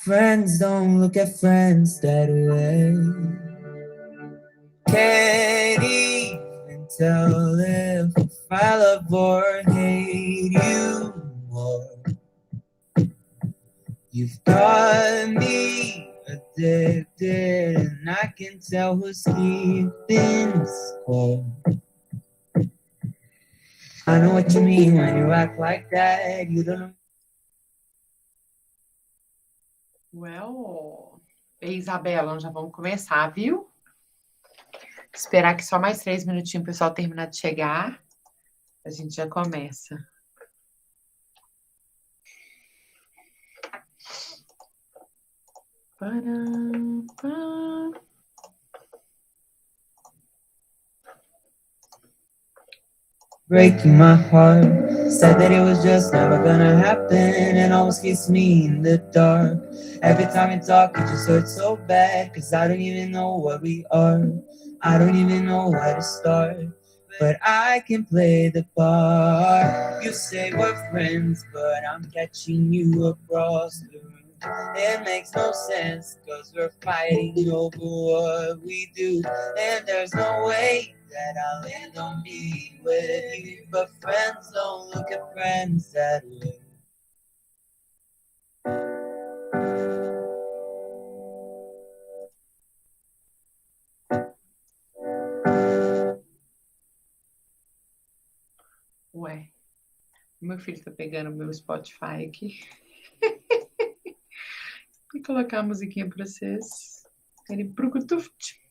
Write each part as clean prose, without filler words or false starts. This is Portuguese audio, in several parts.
Friends don't look at friends that way. Can't even tell if I love or hate you more. You've got me addicted, and I can tell who's keeping score. I know what you mean when you act like that. You don't know. Well, Isabela, já vamos começar, viu? Esperar que só mais 3 minutinhos o pessoal terminar de chegar. A gente já começa. Breaking my heart, said that it was just never gonna happen, and almost keeps me in the dark. Every time you talk, it just hurts so bad, cause I don't even know what we are. I don't even know where to start, but I can play the part. You say we're friends, but I'm catching you across the room. It makes no sense, cause we're fighting over what we do, and there's no way that I'll end on being with you. But friends don't look at friends that way. Ué, meu filho tá pegando o meu Spotify aqui. Vou colocar a musiquinha pra vocês. Ele brucutuft.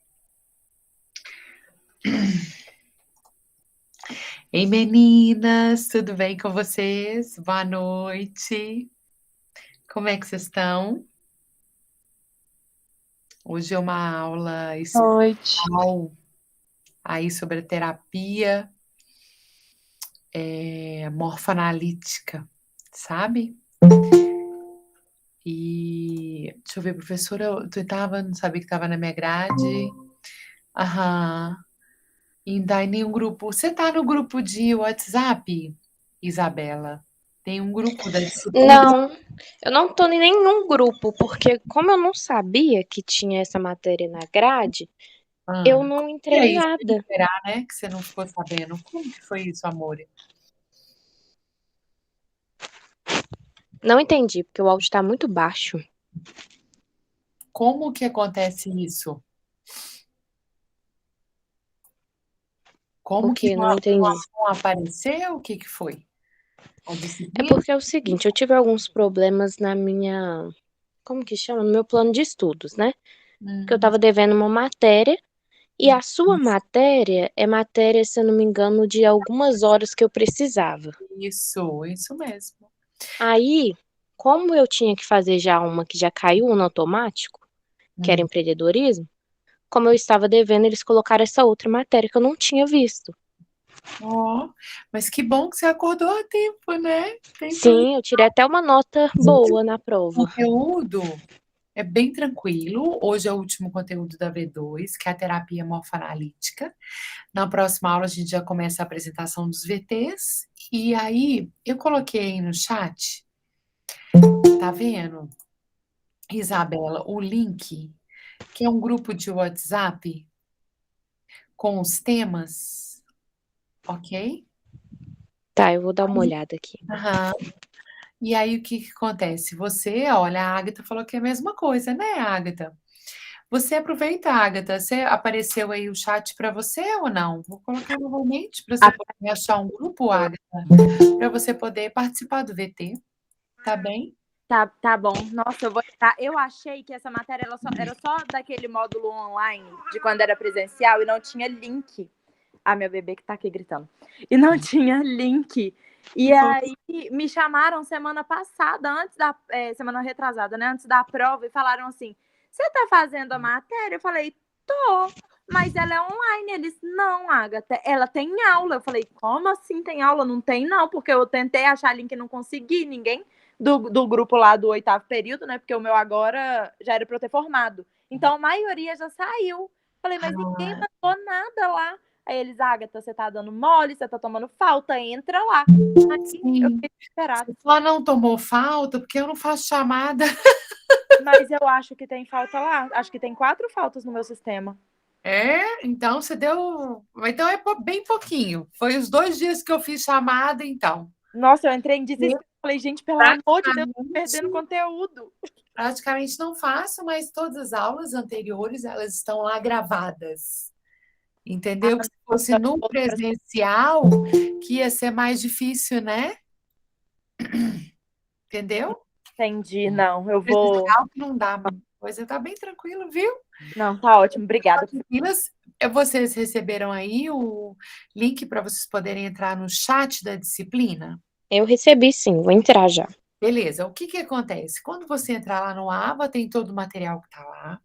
Ei, meninas, tudo bem com vocês? Boa noite. Como é que vocês estão? Hoje é uma aula especial aí sobre a terapia morfoanalítica, sabe? E deixa eu ver, professora, não sabia que estava na minha grade. Aham. E daí nenhum grupo. Você tá no grupo de WhatsApp, Isabela? Tem um grupo da disciplina? Não, eu não tô em nenhum grupo, porque como eu não sabia que tinha essa matéria na grade, eu não entrei em nada. Esperar, né? Que você não ficou sabendo. Como que foi isso, amor? Não entendi, porque o áudio tá muito baixo. Como que acontece isso? Como O quê? que Não entendi. não apareceu? O que foi? É porque é o seguinte, eu tive alguns problemas na minha... Como que chama? No meu plano de estudos, né? Porque eu tava devendo uma matéria, e a sua matéria é matéria, se eu não me engano, de algumas horas que eu precisava. Isso mesmo. Aí, como eu tinha que fazer já uma que já caiu no automático, que era empreendedorismo, como eu estava devendo, eles colocaram essa outra matéria que eu não tinha visto. Mas que bom que você acordou a tempo, né? Sim, eu tirei até uma nota boa na prova. O conteúdo é bem tranquilo. Hoje é o último conteúdo da V2, que é a terapia morfoanalítica. Na próxima aula a gente já começa a apresentação dos VTs. E aí, eu coloquei aí no chat, tá vendo, Isabela, o link, que é um grupo de WhatsApp com os temas, ok? Tá, eu vou dar uma olhada aqui. E aí, o que acontece? Você, olha, a Agatha falou que é a mesma coisa, né, Agatha? Você aproveita, Agatha, você apareceu aí o chat para você ou não? Vou colocar novamente para você poder achar um grupo, Agatha, para você poder participar do VT, tá bem? Tá bom. Nossa, eu vou entrar. Eu achei que essa matéria era só daquele módulo online, de quando era presencial, e não tinha link. Ah, meu bebê que tá aqui gritando. E não tinha link. E aí me chamaram semana passada, semana retrasada, né? Antes da prova, e falaram assim: você tá fazendo a matéria? Eu falei, tô, mas ela é online. Eles, não, Agatha, ela tem aula. Eu falei, como assim tem aula? Não tem, não, porque eu tentei achar link e não consegui, ninguém do grupo lá do 8º período, né? Porque o meu agora já era pra eu ter formado. Então a maioria já saiu. Falei, mas ninguém mandou nada lá. Aí eles, Agatha, você tá dando mole, você tá tomando falta, entra lá. Aí eu fiquei desesperada. Você só não tomou falta porque eu não faço chamada. Mas eu acho que tem falta lá. Acho que tem 4 faltas no meu sistema. Então você deu. Então é bem pouquinho. Foi os 2 dias que eu fiz chamada, então. Nossa, eu entrei em desespero. Falei, gente, pelo amor de Deus, tô perdendo conteúdo. Praticamente não faço, mas todas as aulas anteriores, elas estão lá gravadas. Entendeu? Se fosse no presencial, que ia ser mais difícil, né? Entendeu? Entendi, não. Eu vou. Presencial que não dá, coisa tá bem tranquilo, viu? Não, tá ótimo, obrigada. Tranquilas. Vocês receberam aí o link para vocês poderem entrar no chat da disciplina? Eu recebi sim, vou entrar já. Beleza, o que acontece? Quando você entrar lá no AVA, tem todo o material que tá lá.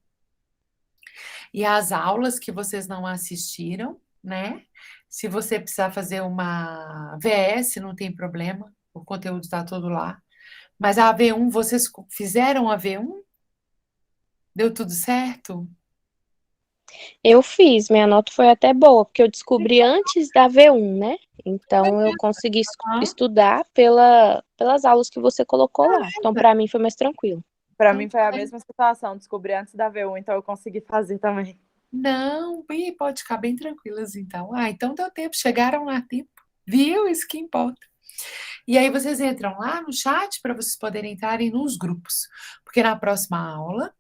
E as aulas que vocês não assistiram, né? Se você precisar fazer uma VS, não tem problema, o conteúdo está todo lá. Mas a AV1, vocês fizeram a AV1? Deu tudo certo? Eu fiz, minha nota foi até boa, porque eu descobri antes da V1, né? Então eu consegui estudar pelas aulas que você colocou lá. Então para mim foi mais tranquilo. Para mim foi a mesma situação, descobri antes da V1, então eu consegui fazer também. Não, pode ficar bem tranquilas então. Então deu tempo, chegaram lá a tempo. Viu? Isso que importa. E aí vocês entram lá no chat para vocês poderem entrarem nos grupos. Porque na próxima aula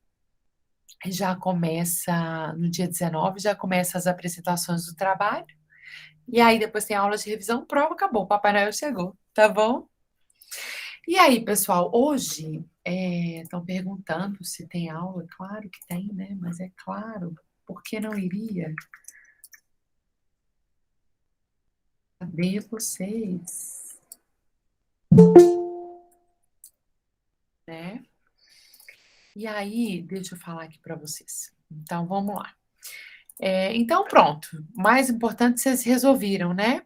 já começa, no dia 19, já começa as apresentações do trabalho. E aí depois tem aula de revisão, prova, acabou. Papai Noel chegou, tá bom? E aí, pessoal, hoje estão perguntando se tem aula. Claro que tem, né? Mas é claro, por que não iria? Cadê vocês? Né? E aí, deixa eu falar aqui para vocês. Então, vamos lá. Então, pronto. Mais importante, vocês resolveram, né?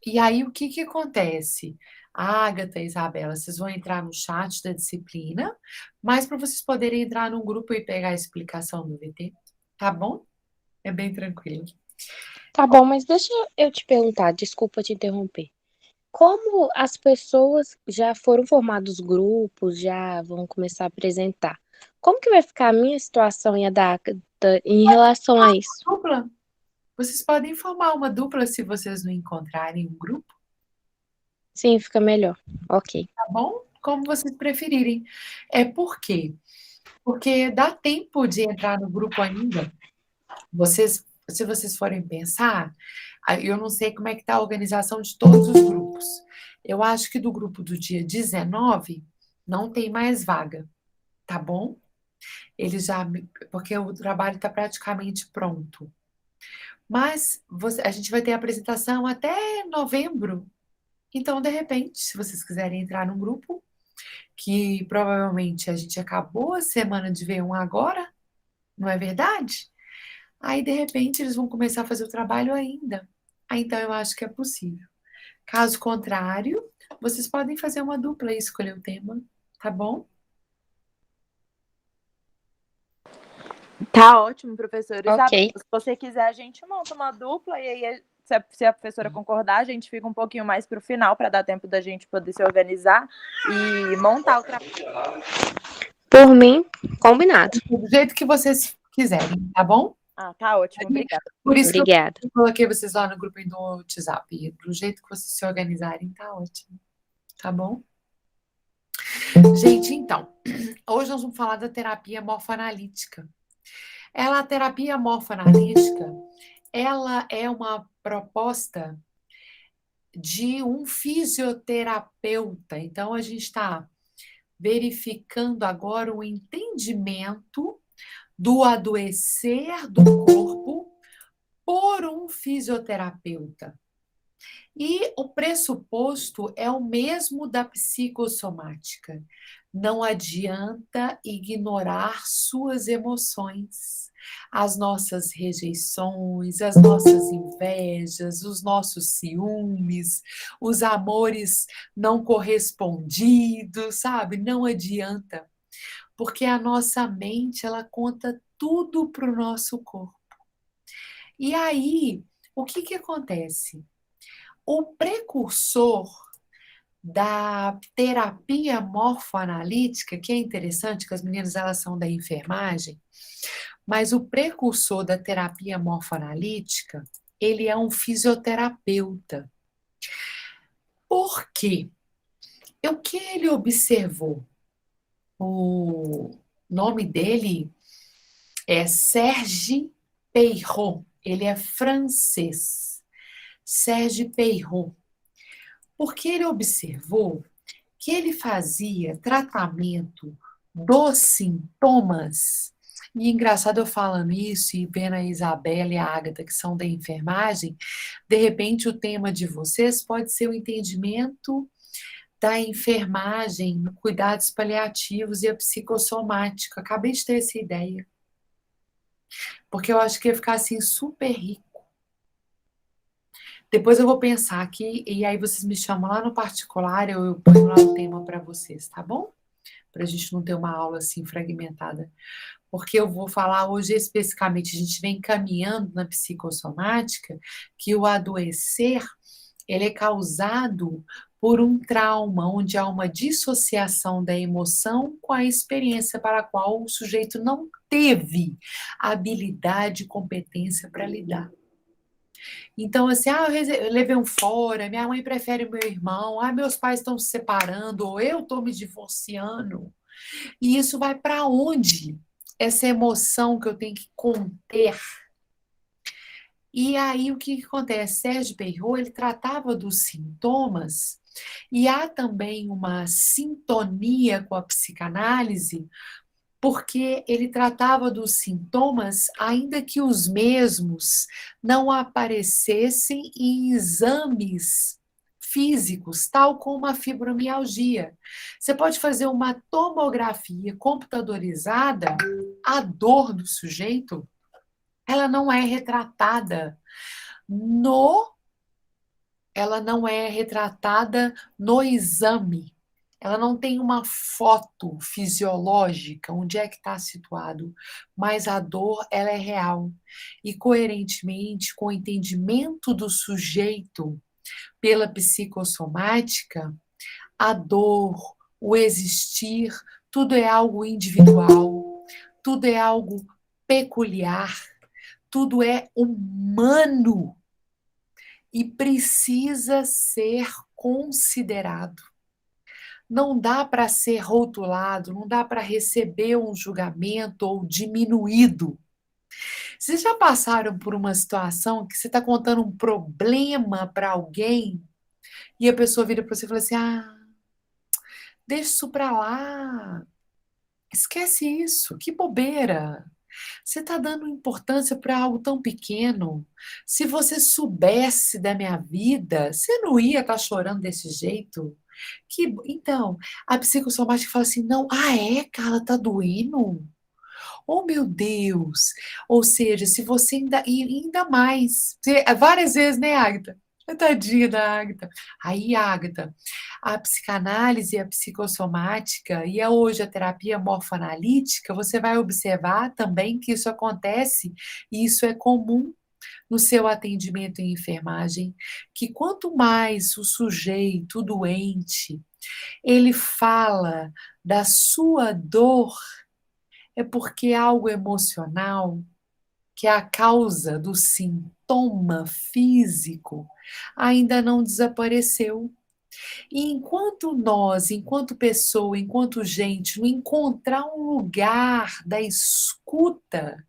E aí, o que acontece? Agatha e Isabela, vocês vão entrar no chat da disciplina, mas para vocês poderem entrar num grupo e pegar a explicação do VT, tá bom? É bem tranquilo. Tá bom, mas deixa eu te perguntar, desculpa te interromper. Como as pessoas já foram formados grupos, já vão começar a apresentar, como que vai ficar a minha situação e a da Agatha em relação a isso? Dupla. Vocês podem formar uma dupla se vocês não encontrarem um grupo, Sim, fica melhor. Ok. tá bom? Como vocês preferirem. Por quê? Porque dá tempo de entrar no grupo ainda. Se vocês forem pensar, eu não sei como é que está a organização de todos os grupos. Eu acho que do grupo do dia 19 não tem mais vaga, tá bom? Porque o trabalho está praticamente pronto. Mas a gente vai ter a apresentação até novembro. Então, de repente, se vocês quiserem entrar num grupo, que provavelmente a gente acabou a semana de V1 agora, não é verdade? Aí, de repente, eles vão começar a fazer o trabalho ainda. Então, eu acho que é possível. Caso contrário, vocês podem fazer uma dupla e escolher o tema, tá bom? Tá ótimo, professora. Ok. Se você quiser, a gente monta uma dupla e aí, se a professora concordar, a gente fica um pouquinho mais para o final para dar tempo da gente poder se organizar e montar o trabalho. Por mim, combinado. Do jeito que vocês quiserem, tá bom? Tá ótimo, obrigada. Por isso Obrigada. que eu coloquei vocês lá no grupo do WhatsApp. Do jeito que vocês se organizarem, tá ótimo. Tá bom? Gente, então, hoje nós vamos falar da terapia morfoanalítica. A terapia morfoanalítica, ela é uma proposta de um fisioterapeuta. Então, a gente está verificando agora o entendimento do adoecer do corpo por um fisioterapeuta. E o pressuposto é o mesmo da psicossomática. Não adianta ignorar suas emoções, as nossas rejeições, as nossas invejas, os nossos ciúmes, os amores não correspondidos, sabe? Não adianta, porque a nossa mente, ela conta tudo para o nosso corpo. E aí, o que acontece? O precursor da terapia morfoanalítica, que é interessante, que as meninas elas são da enfermagem, mas o precursor da terapia morfoanalítica, ele é um fisioterapeuta. Por quê? O que ele observou? O nome dele é Serge Peyrot, ele é francês. Serge Peyrot. Porque ele observou que ele fazia tratamento dos sintomas. E engraçado eu falando isso e vendo a Isabela e a Ágata, que são da enfermagem, de repente o tema de vocês pode ser o entendimento da enfermagem, cuidados paliativos e a psicossomática. Acabei de ter essa ideia. Porque eu acho que ia ficar assim super rico. Depois eu vou pensar aqui e aí vocês me chamam lá no particular, eu ponho lá o tema para vocês, tá bom? Para a gente não ter uma aula assim fragmentada. Porque eu vou falar hoje especificamente, a gente vem caminhando na psicossomática, que o adoecer, ele é causado por um trauma, onde há uma dissociação da emoção com a experiência para a qual o sujeito não teve habilidade e competência para lidar. Então, assim, eu levei um fora, minha mãe prefere meu irmão, meus pais estão se separando, ou eu estou me divorciando. E isso vai para onde? Essa emoção que eu tenho que conter. E aí, o que acontece? Serge Peyrot, ele tratava dos sintomas, e há também uma sintonia com a psicanálise, porque ele tratava dos sintomas, ainda que os mesmos não aparecessem em exames físicos, tal como a fibromialgia. Você pode fazer uma tomografia computadorizada, a dor do sujeito, ela não é retratada no ela não é retratada no exame. Ela não tem uma foto fisiológica, onde é que está situado, mas a dor, ela é real. E, coerentemente, com o entendimento do sujeito pela psicossomática, a dor, o existir, tudo é algo individual, tudo é algo peculiar, tudo é humano e precisa ser considerado. Não dá para ser rotulado, não dá para receber um julgamento ou diminuído. Vocês já passaram por uma situação que você está contando um problema para alguém e a pessoa vira para você e fala assim: deixa isso para lá, esquece isso, que bobeira. Você está dando importância para algo tão pequeno. Se você soubesse da minha vida, você não ia estar chorando desse jeito. Então, a psicossomática fala assim: não, Carla, tá doendo? Oh, meu Deus! Ou seja, se você ainda mais, várias vezes, né, Agatha? Tadinha da Agatha. Aí, Agatha, a psicanálise, a psicossomática e hoje a terapia morfoanalítica, você vai observar também que isso acontece e isso é comum no seu atendimento em enfermagem, que quanto mais o sujeito, o doente, ele fala da sua dor, é porque algo emocional, que é a causa do sintoma físico, ainda não desapareceu. E enquanto nós, enquanto pessoa, enquanto gente, não encontrar um lugar da escuta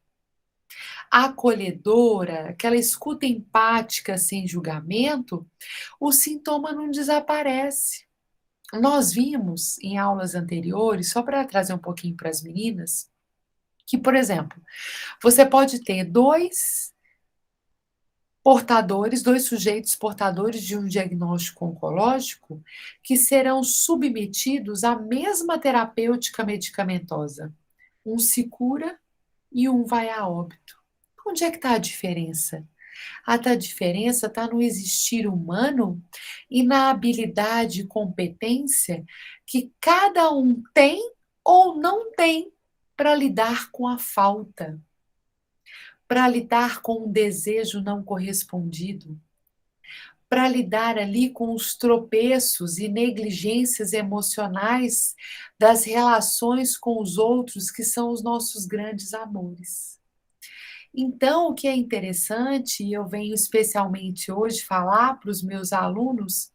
acolhedora, aquela escuta empática sem julgamento, o sintoma não desaparece. Nós vimos em aulas anteriores, só para trazer um pouquinho para as meninas, que, por exemplo, você pode ter dois sujeitos portadores de um diagnóstico oncológico que serão submetidos à mesma terapêutica medicamentosa. Um se cura e um vai a óbito. Onde é que está a diferença? A diferença está no existir humano e na habilidade e competência que cada um tem ou não tem para lidar com a falta, para lidar com um desejo não correspondido, para lidar ali com os tropeços e negligências emocionais das relações com os outros, que são os nossos grandes amores. Então, o que é interessante, e eu venho especialmente hoje falar para os meus alunos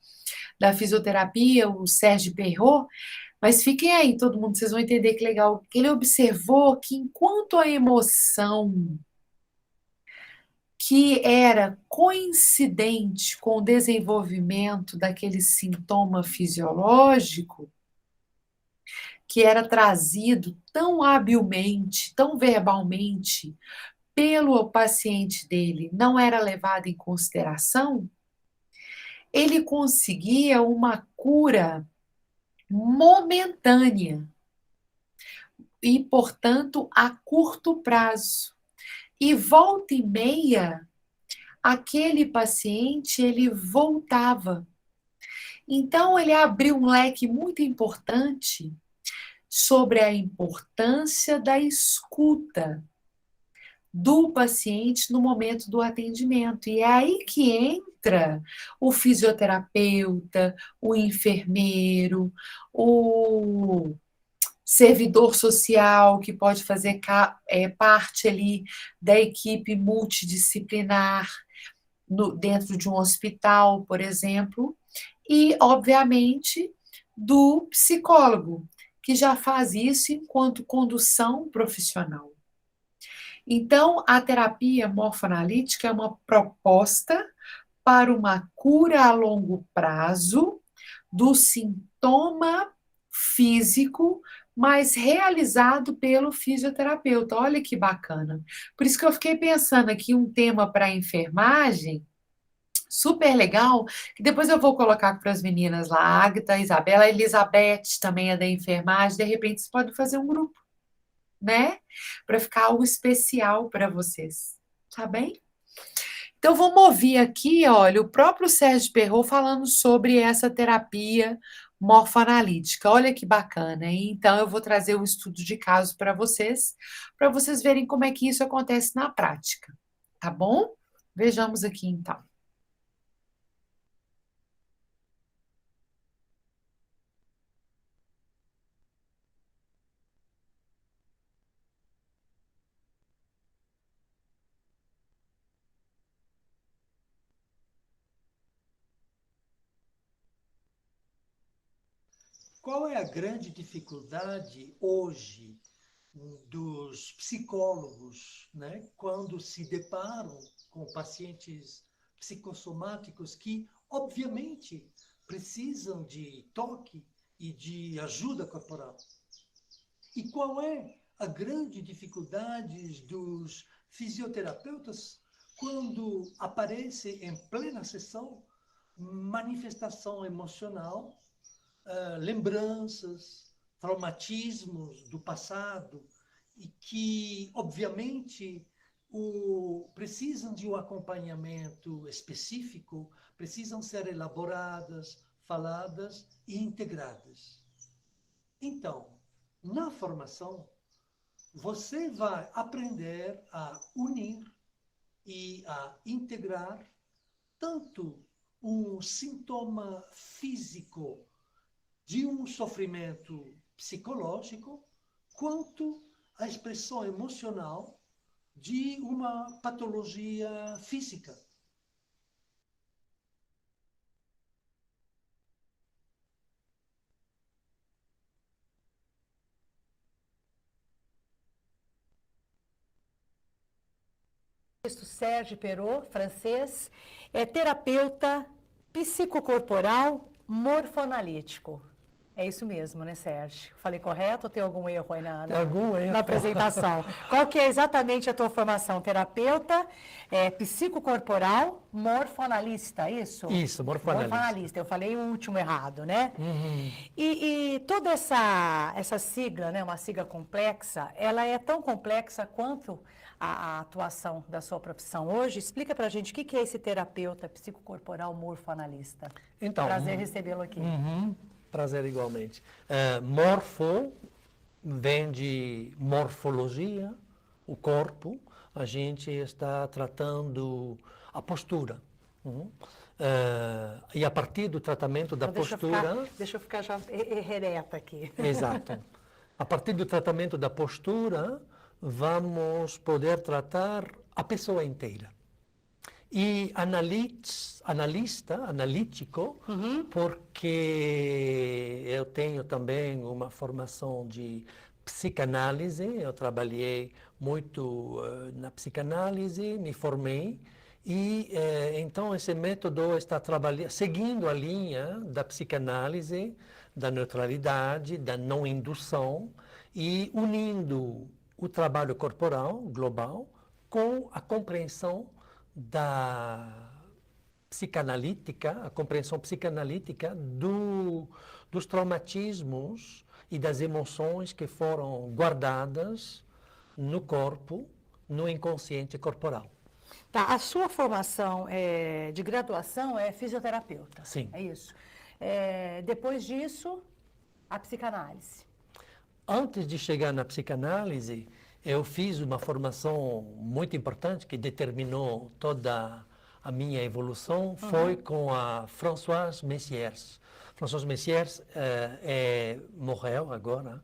da fisioterapia, o Sérgio Perrot, mas fiquem aí, todo mundo, vocês vão entender que legal, que ele observou que enquanto a emoção que era coincidente com o desenvolvimento daquele sintoma fisiológico, que era trazido tão habilmente, tão verbalmente, pelo paciente dele, não era levado em consideração, ele conseguia uma cura momentânea e, portanto, a curto prazo. E volta e meia, aquele paciente, ele voltava. Então, ele abriu um leque muito importante sobre a importância da escuta do paciente no momento do atendimento. E é aí que entra o fisioterapeuta, o enfermeiro, o servidor social, que pode fazer parte ali da equipe multidisciplinar dentro de um hospital, por exemplo, e, obviamente, do psicólogo, que já faz isso enquanto condução profissional. Então, a terapia morfoanalítica é uma proposta para uma cura a longo prazo do sintoma físico, mas realizado pelo fisioterapeuta. Olha que bacana. Por isso que eu fiquei pensando aqui um tema para a enfermagem, super legal, que depois eu vou colocar para as meninas lá, a Agatha, a Isabela, a Elizabeth também é da enfermagem, de repente vocês podem fazer um grupo, né? Para ficar algo especial para vocês, tá bem? Então, vamos ouvir aqui, olha, o próprio Sérgio Perrot falando sobre essa terapia morfoanalítica. Olha que bacana, hein? Então, eu vou trazer um estudo de caso para vocês verem como é que isso acontece na prática, tá bom? Vejamos aqui, então. Qual é a grande dificuldade hoje dos psicólogos, né, quando se deparam com pacientes psicossomáticos que, obviamente, precisam de toque e de ajuda corporal? E qual é a grande dificuldade dos fisioterapeutas quando aparece em plena sessão manifestação emocional, lembranças, traumatismos do passado e que, obviamente, precisam de um acompanhamento específico, precisam ser elaboradas, faladas e integradas. Então, na formação, você vai aprender a unir e a integrar tanto um sintoma físico de um sofrimento psicológico, quanto a expressão emocional de uma patologia física. Sérgio Perrot, francês, é terapeuta psicocorporal morfoanalítico. É isso mesmo, né, Sérgio? Falei correto ou tem algum erro aí na apresentação? Qual que é exatamente a tua formação? Terapeuta, psicocorporal, morfoanalista, isso? Isso, morfoanalista. Morfoanalista, eu falei o último errado, né? Uhum. E toda essa sigla, né, uma sigla complexa, ela é tão complexa quanto a atuação da sua profissão hoje. Explica pra gente o que é esse terapeuta psicocorporal morfoanalista. Então, prazer recebê-lo aqui. Prazer igualmente. Morfo vem de morfologia, o corpo. A gente está tratando a postura. E a partir do tratamento da Então, postura... Deixa eu ficar já ereta aqui. Exato. A partir do tratamento da postura, vamos poder tratar a pessoa inteira. E analítico, porque eu tenho também uma formação de psicanálise, eu trabalhei muito na psicanálise, me formei, e então esse método está seguindo a linha da psicanálise, da neutralidade, da não indução, e unindo o trabalho corporal global com a compreensão a compreensão psicanalítica dos traumatismos e das emoções que foram guardadas no corpo, no inconsciente corporal. Tá, a sua formação de graduação é fisioterapeuta. Sim. É isso. Depois disso, a psicanálise. Antes de chegar na psicanálise, eu fiz uma formação muito importante que determinou toda a minha evolução, foi com a Françoise Messières. Françoise Messières morreu agora.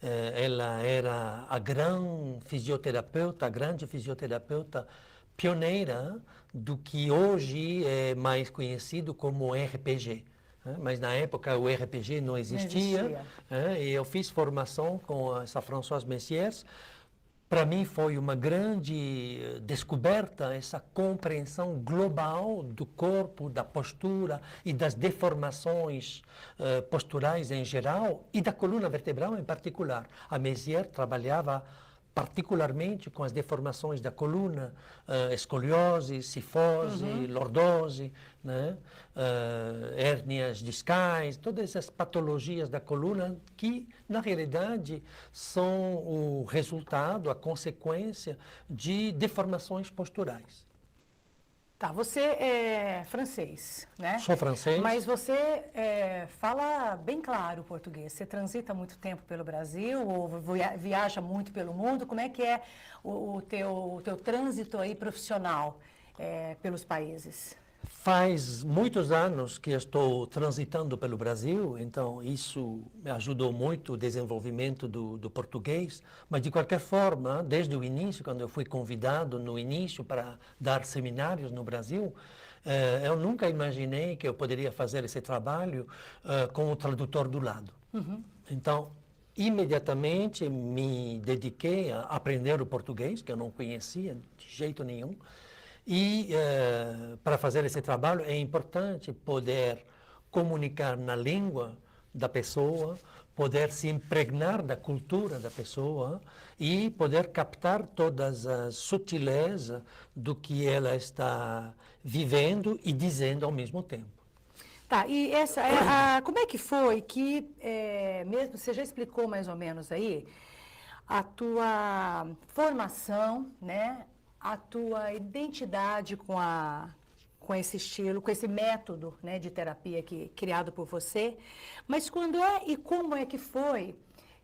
Ela era a grande fisioterapeuta pioneira do que hoje é mais conhecido como RPG. Mas na época o RPG não existia. E eu fiz formação com essa Françoise Messières. Para mim foi uma grande descoberta essa compreensão global do corpo, da postura e das deformações posturais em geral e da coluna vertebral em particular. A Messières trabalhava particularmente com as deformações da coluna, escoliose, cifose, lordose, né? Hérnias discais, todas essas patologias da coluna que, na realidade, são o resultado, a consequência de deformações posturais. Tá, você é francês, né? Sou francês. Mas você fala bem claro o português. Você transita muito tempo pelo Brasil ou viaja muito pelo mundo? Como é que é o teu trânsito aí profissional pelos países? Faz muitos anos que eu estou transitando pelo Brasil, então isso me ajudou muito o desenvolvimento do português, mas de qualquer forma, desde o início, quando eu fui convidado no início para dar seminários no Brasil, eu nunca imaginei que eu poderia fazer esse trabalho com o tradutor do lado. Então, imediatamente me dediquei a aprender o português, que eu não conhecia de jeito nenhum. E para fazer esse trabalho é importante poder comunicar na língua da pessoa, poder se impregnar da cultura da pessoa e poder captar todas as sutilezas do que ela está vivendo e dizendo ao mesmo tempo. Tá, e como é que foi que, mesmo você já explicou mais ou menos aí, a tua formação, né? A tua identidade com esse estilo, com esse método, né, de terapia criado por você, mas quando e como é que foi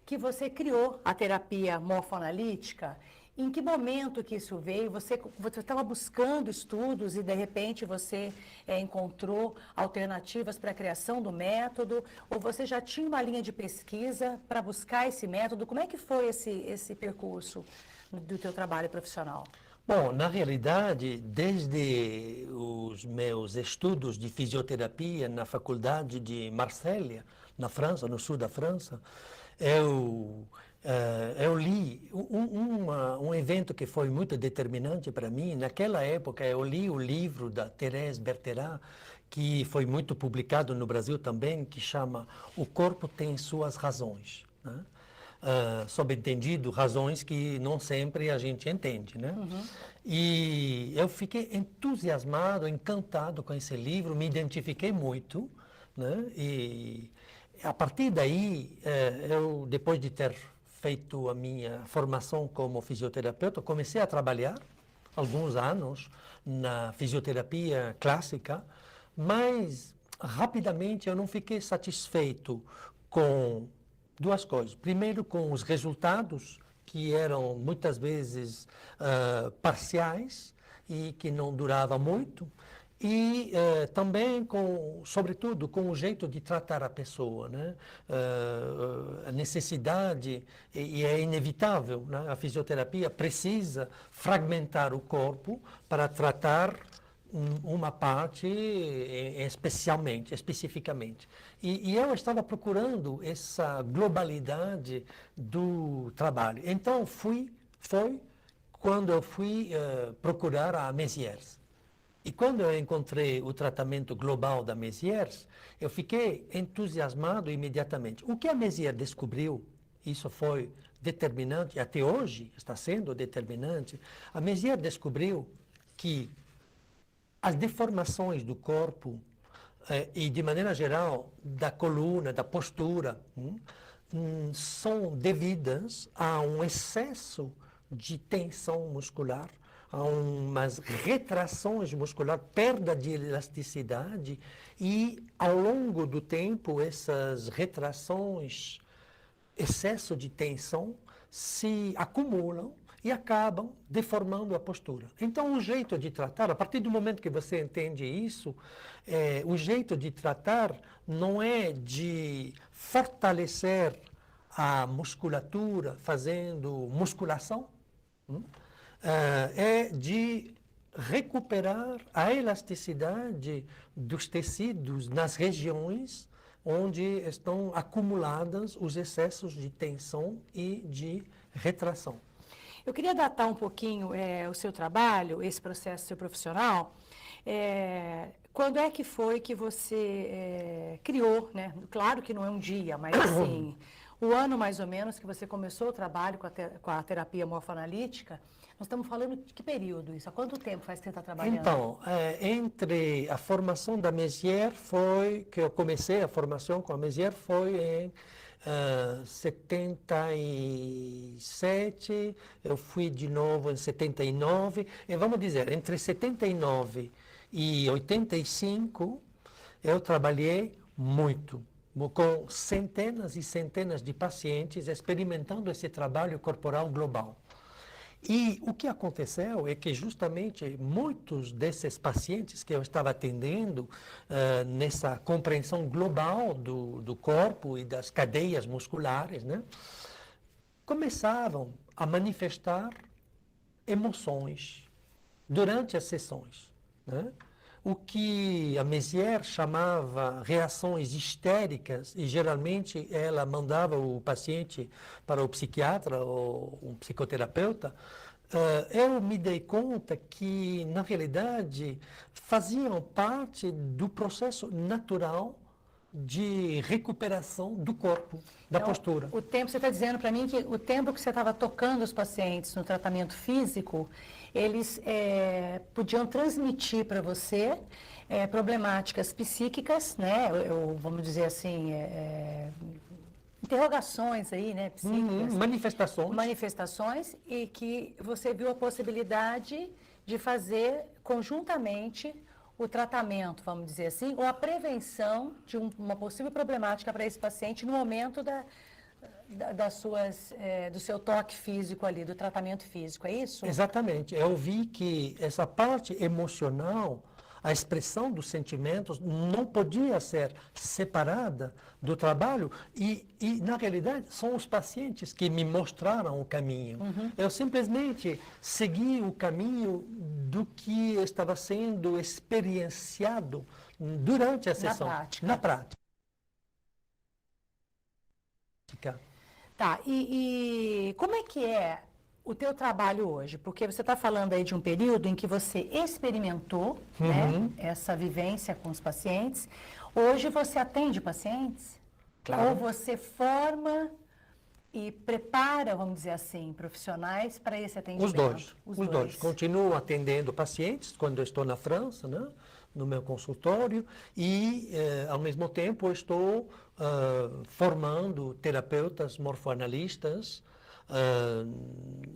que você criou a terapia morfoanalítica? Em que momento que isso veio? Você estava buscando estudos e, de repente, você encontrou alternativas para a criação do método? Ou você já tinha uma linha de pesquisa para buscar esse método? Como é que foi esse percurso do teu trabalho profissional? Bom, na realidade, desde os meus estudos de fisioterapia na faculdade de Marselha, na França, no sul da França, eu li um evento que foi muito determinante para mim. Naquela época, eu li o livro da Thérèse Bertherat, que foi muito publicado no Brasil também, que chama O Corpo Tem Suas Razões, né? Subentendido, razões que não sempre a gente entende, né? E eu fiquei entusiasmado, encantado com esse livro, me identifiquei muito, né? E a partir daí, eu, depois de ter feito a minha formação como fisioterapeuta, comecei a trabalhar alguns anos na fisioterapia clássica, mas rapidamente eu não fiquei satisfeito com duas coisas. Primeiro, com os resultados, que eram muitas vezes parciais e que não duravam muito. e também, sobretudo, com o jeito de tratar a pessoa, né? A necessidade, e é inevitável, né? A fisioterapia precisa fragmentar o corpo para tratar uma parte especificamente. E eu estava procurando essa globalidade do trabalho. Então, foi quando eu fui procurar a Mézières. E quando eu encontrei o tratamento global da Mézières, eu fiquei entusiasmado imediatamente. O que a Mézières descobriu, isso foi determinante, e até hoje está sendo determinante, a Mézières descobriu que as deformações do corpo e, de maneira geral, da coluna, da postura, são devidas a um excesso de tensão muscular, a umas retrações musculares, perda de elasticidade, e, ao longo do tempo, essas retrações, excesso de tensão, se acumulam e acabam deformando a postura. Então, o jeito de tratar, a partir do momento que você entende isso, o jeito de tratar não é de fortalecer a musculatura fazendo musculação, é de recuperar a elasticidade dos tecidos nas regiões onde estão acumuladas os excessos de tensão e de retração. Eu queria datar um pouquinho o seu trabalho, esse processo seu profissional. Quando é que foi que você criou, né? Claro que não é um dia, mas assim, o ano mais ou menos que você começou o trabalho com a terapia morfoanalítica. Nós estamos falando de que período isso? Há quanto tempo faz que você está trabalhando? Então, entre a formação da Mézières que eu comecei a formação com a Mézières foi em 77, eu fui de novo em 79, e vamos dizer, entre 79 e 85, eu trabalhei muito, com centenas e centenas de pacientes, experimentando esse trabalho corporal global. E o que aconteceu é que justamente muitos desses pacientes que eu estava atendendo nessa compreensão global do corpo e das cadeias musculares, né, começavam a manifestar emoções durante as sessões, né? O que a Mézières chamava reações histéricas, e geralmente ela mandava o paciente para o psiquiatra ou um psicoterapeuta, eu me dei conta que, na realidade, faziam parte do processo natural de recuperação do corpo, da postura. O tempo, você está dizendo para mim que o tempo que você estava tocando os pacientes no tratamento físico, eles podiam transmitir para você problemáticas psíquicas, né? Vamos dizer assim, interrogações aí, né? Psíquicas. Manifestações, e que você viu a possibilidade de fazer conjuntamente o tratamento, vamos dizer assim, ou a prevenção de uma possível problemática para esse paciente no momento do seu toque físico ali, do tratamento físico, é isso? Exatamente. Eu vi que essa parte emocional, a expressão dos sentimentos, não podia ser separada do trabalho e, na realidade, são os pacientes que me mostraram o caminho. Eu simplesmente segui o caminho do que estava sendo experienciado durante a sessão. Na prática. Tá, e como é que é o teu trabalho hoje? Porque você está falando aí de um período em que você experimentou, né, essa vivência com os pacientes. Hoje você atende pacientes? Claro. Ou você forma e prepara, vamos dizer assim, profissionais para esse atendimento? Os dois. Continuo atendendo pacientes quando eu estou na França, né, no meu consultório, e, ao mesmo tempo, eu estou formando terapeutas morfoanalistas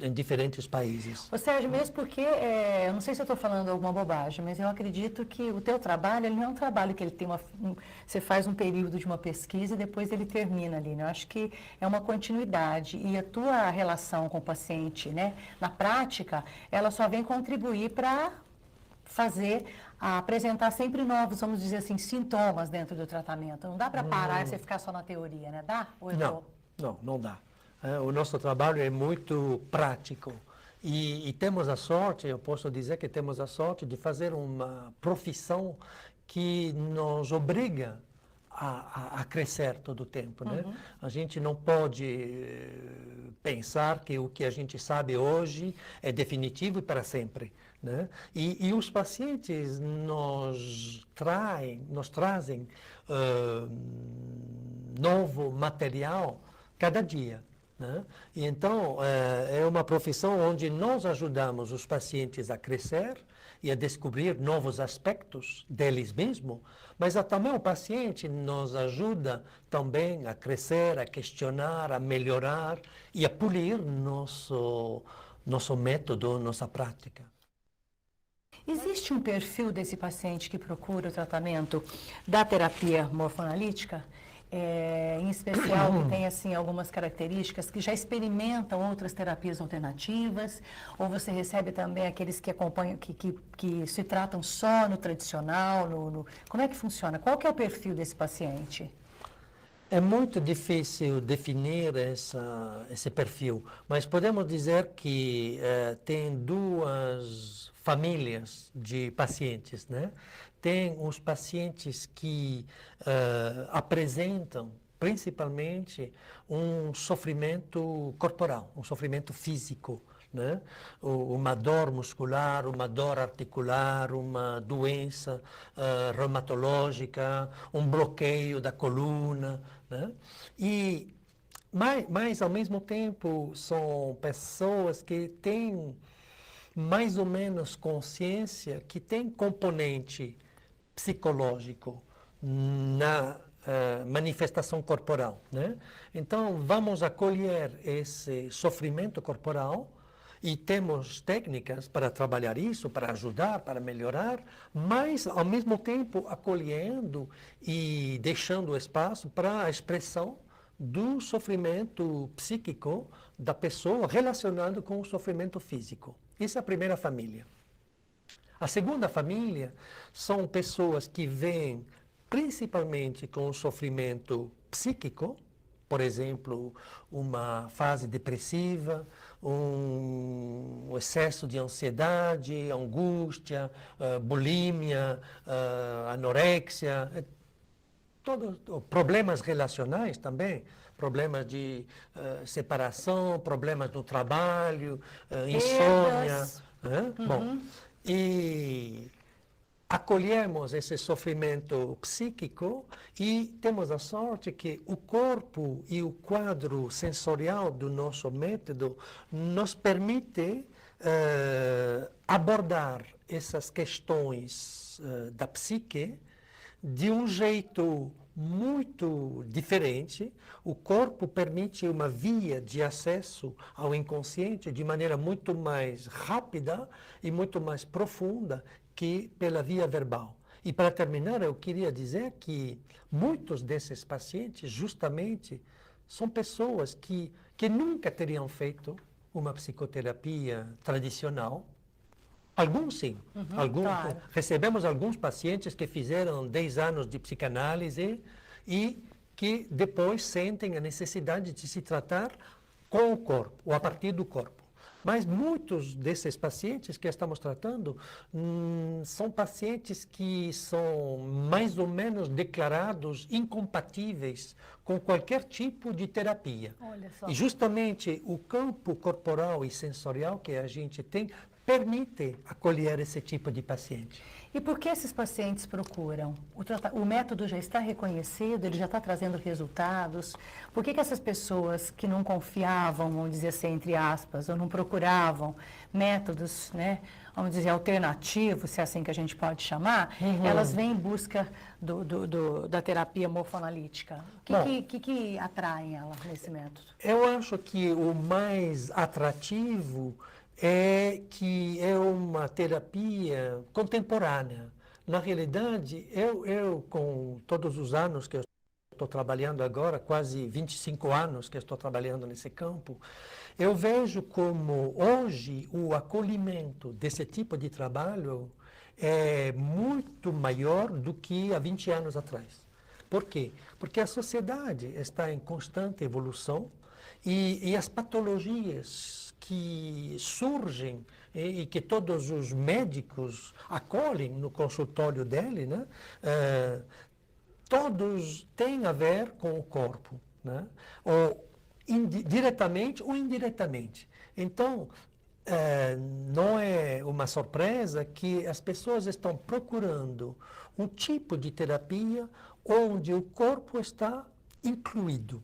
em diferentes países. Ô Sérgio, mesmo porque, eu não sei se eu estou falando alguma bobagem, mas eu acredito que o teu trabalho, ele não é um trabalho que ele tem você faz um período de uma pesquisa e depois ele termina ali, né? Eu acho que é uma continuidade, e a tua relação com o paciente, né, na prática, ela só vem contribuir para fazer a apresentar sempre novos, vamos dizer assim, sintomas dentro do tratamento. Não dá para parar e você ficar só na teoria, né? Dá? Ou eu Não dá. O nosso trabalho é muito prático. E temos a sorte, eu posso dizer que temos a sorte de fazer uma profissão que nos obriga a crescer todo o tempo, né? A gente não pode pensar que o que a gente sabe hoje é definitivo e para sempre, né? E os pacientes nos trazem novo material cada dia, né? E então é uma profissão onde nós ajudamos os pacientes a crescer e a descobrir novos aspectos deles mesmos, mas também o paciente nos ajuda também a crescer, a questionar, a melhorar e a polir nosso método, nossa prática. Existe um perfil desse paciente que procura o tratamento da terapia morfoanalítica? Em especial que tem assim algumas características que já experimentam outras terapias alternativas, ou você recebe também aqueles que acompanham, que se tratam só no tradicional, como é que funciona? Qual que é o perfil desse paciente? É muito difícil definir esse perfil, mas podemos dizer que tem duas famílias de pacientes, né? Tem os pacientes que apresentam principalmente um sofrimento corporal, um sofrimento físico, né? Uma dor muscular, uma dor articular, uma doença reumatológica, um bloqueio da coluna, né? Mas, ao mesmo tempo, são pessoas que têm mais ou menos consciência que tem componente psicológico na manifestação corporal, né? Então, vamos acolher esse sofrimento corporal e temos técnicas para trabalhar isso, para ajudar, para melhorar, mas, ao mesmo tempo, acolhendo e deixando espaço para a expressão do sofrimento psíquico da pessoa relacionado com o sofrimento físico. Essa é a primeira família. A segunda família são pessoas que vêm principalmente com o sofrimento psíquico, por exemplo, uma fase depressiva, um excesso de ansiedade, angústia, bulimia, anorexia, todos problemas relacionais também, problemas de separação, problemas no trabalho, insônia. Bom, e acolhemos esse sofrimento psíquico e temos a sorte que o corpo e o quadro sensorial do nosso método nos permite abordar essas questões da psique de um jeito muito diferente. O corpo permite uma via de acesso ao inconsciente de maneira muito mais rápida e muito mais profunda que pela via verbal. E para terminar, eu queria dizer que muitos desses pacientes, justamente, são pessoas que nunca teriam feito uma psicoterapia tradicional. Alguns sim. Claro. Recebemos alguns pacientes que fizeram 10 anos de psicanálise e que depois sentem a necessidade de se tratar com o corpo, ou a partir do corpo. Mas muitos desses pacientes que estamos tratando são pacientes que são mais ou menos declarados incompatíveis com qualquer tipo de terapia. Olha só. E justamente o campo corporal e sensorial que a gente tem permite acolher esse tipo de paciente. E por que esses pacientes procuram? O método já está reconhecido, ele já está trazendo resultados? Por que essas pessoas que não confiavam, vamos dizer assim, entre aspas, ou não procuravam métodos, né, vamos dizer, alternativos, se é assim que a gente pode chamar, elas vêm em busca da terapia morfoanalítica? O que atrai ela nesse método? Eu acho que o mais atrativo é que é uma terapia contemporânea. Na realidade, eu com todos os anos que eu estou trabalhando agora, quase 25 anos que eu estou trabalhando nesse campo, eu vejo como hoje o acolhimento desse tipo de trabalho é muito maior do que há 20 anos atrás. Por quê? Porque a sociedade está em constante evolução e as patologias que surgem e que todos os médicos acolhem no consultório dele, né? Todos têm a ver com o corpo, né? Ou diretamente ou indiretamente. Então, não é uma surpresa que as pessoas estão procurando um tipo de terapia onde o corpo está incluído,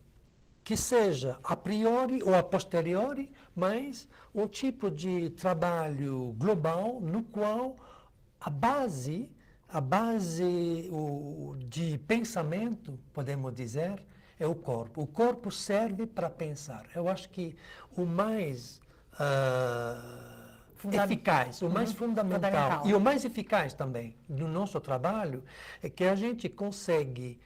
que seja a priori ou a posteriori, mas um tipo de trabalho global no qual a base de pensamento, podemos dizer, é o corpo. O corpo serve para pensar. Eu acho que o mais eficaz, o mais fundamental e o mais eficaz também do nosso trabalho é que a gente consegue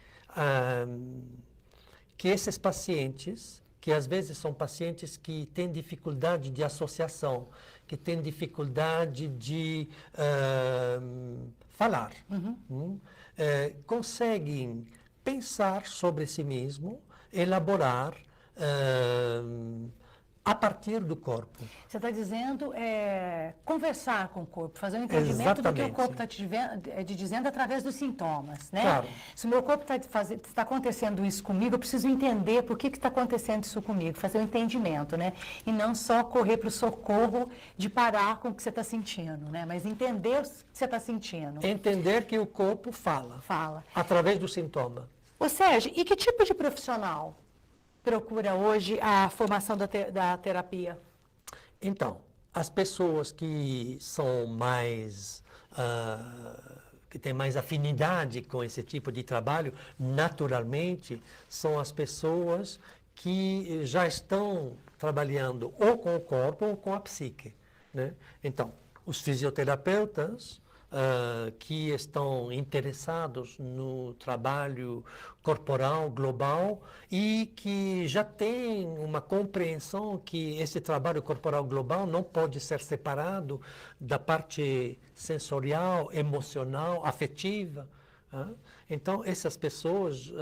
que esses pacientes, que às vezes são pacientes que têm dificuldade de associação, que têm dificuldade de falar, conseguem pensar sobre si mesmo, elaborar a partir do corpo. Você está dizendo conversar com o corpo, fazer um entendimento do que o corpo está te dizendo através dos sintomas, né? Claro. Se o meu corpo está acontecendo isso comigo, eu preciso entender por que está acontecendo isso comigo, fazer um entendimento, né? E não só correr para o socorro de parar com o que você está sentindo, né? Mas entender o que você está sentindo. Entender que o corpo fala. Fala. Através do sintoma. Ô Sérgio, e que tipo de profissional procura hoje a formação da terapia? Então, as pessoas que são mais, que têm mais afinidade com esse tipo de trabalho, naturalmente, são as pessoas que já estão trabalhando ou com o corpo ou com a psique, né? Então, os fisioterapeutas que estão interessados no trabalho corporal global e que já têm uma compreensão que esse trabalho corporal global não pode ser separado da parte sensorial, emocional, afetiva. Então, essas pessoas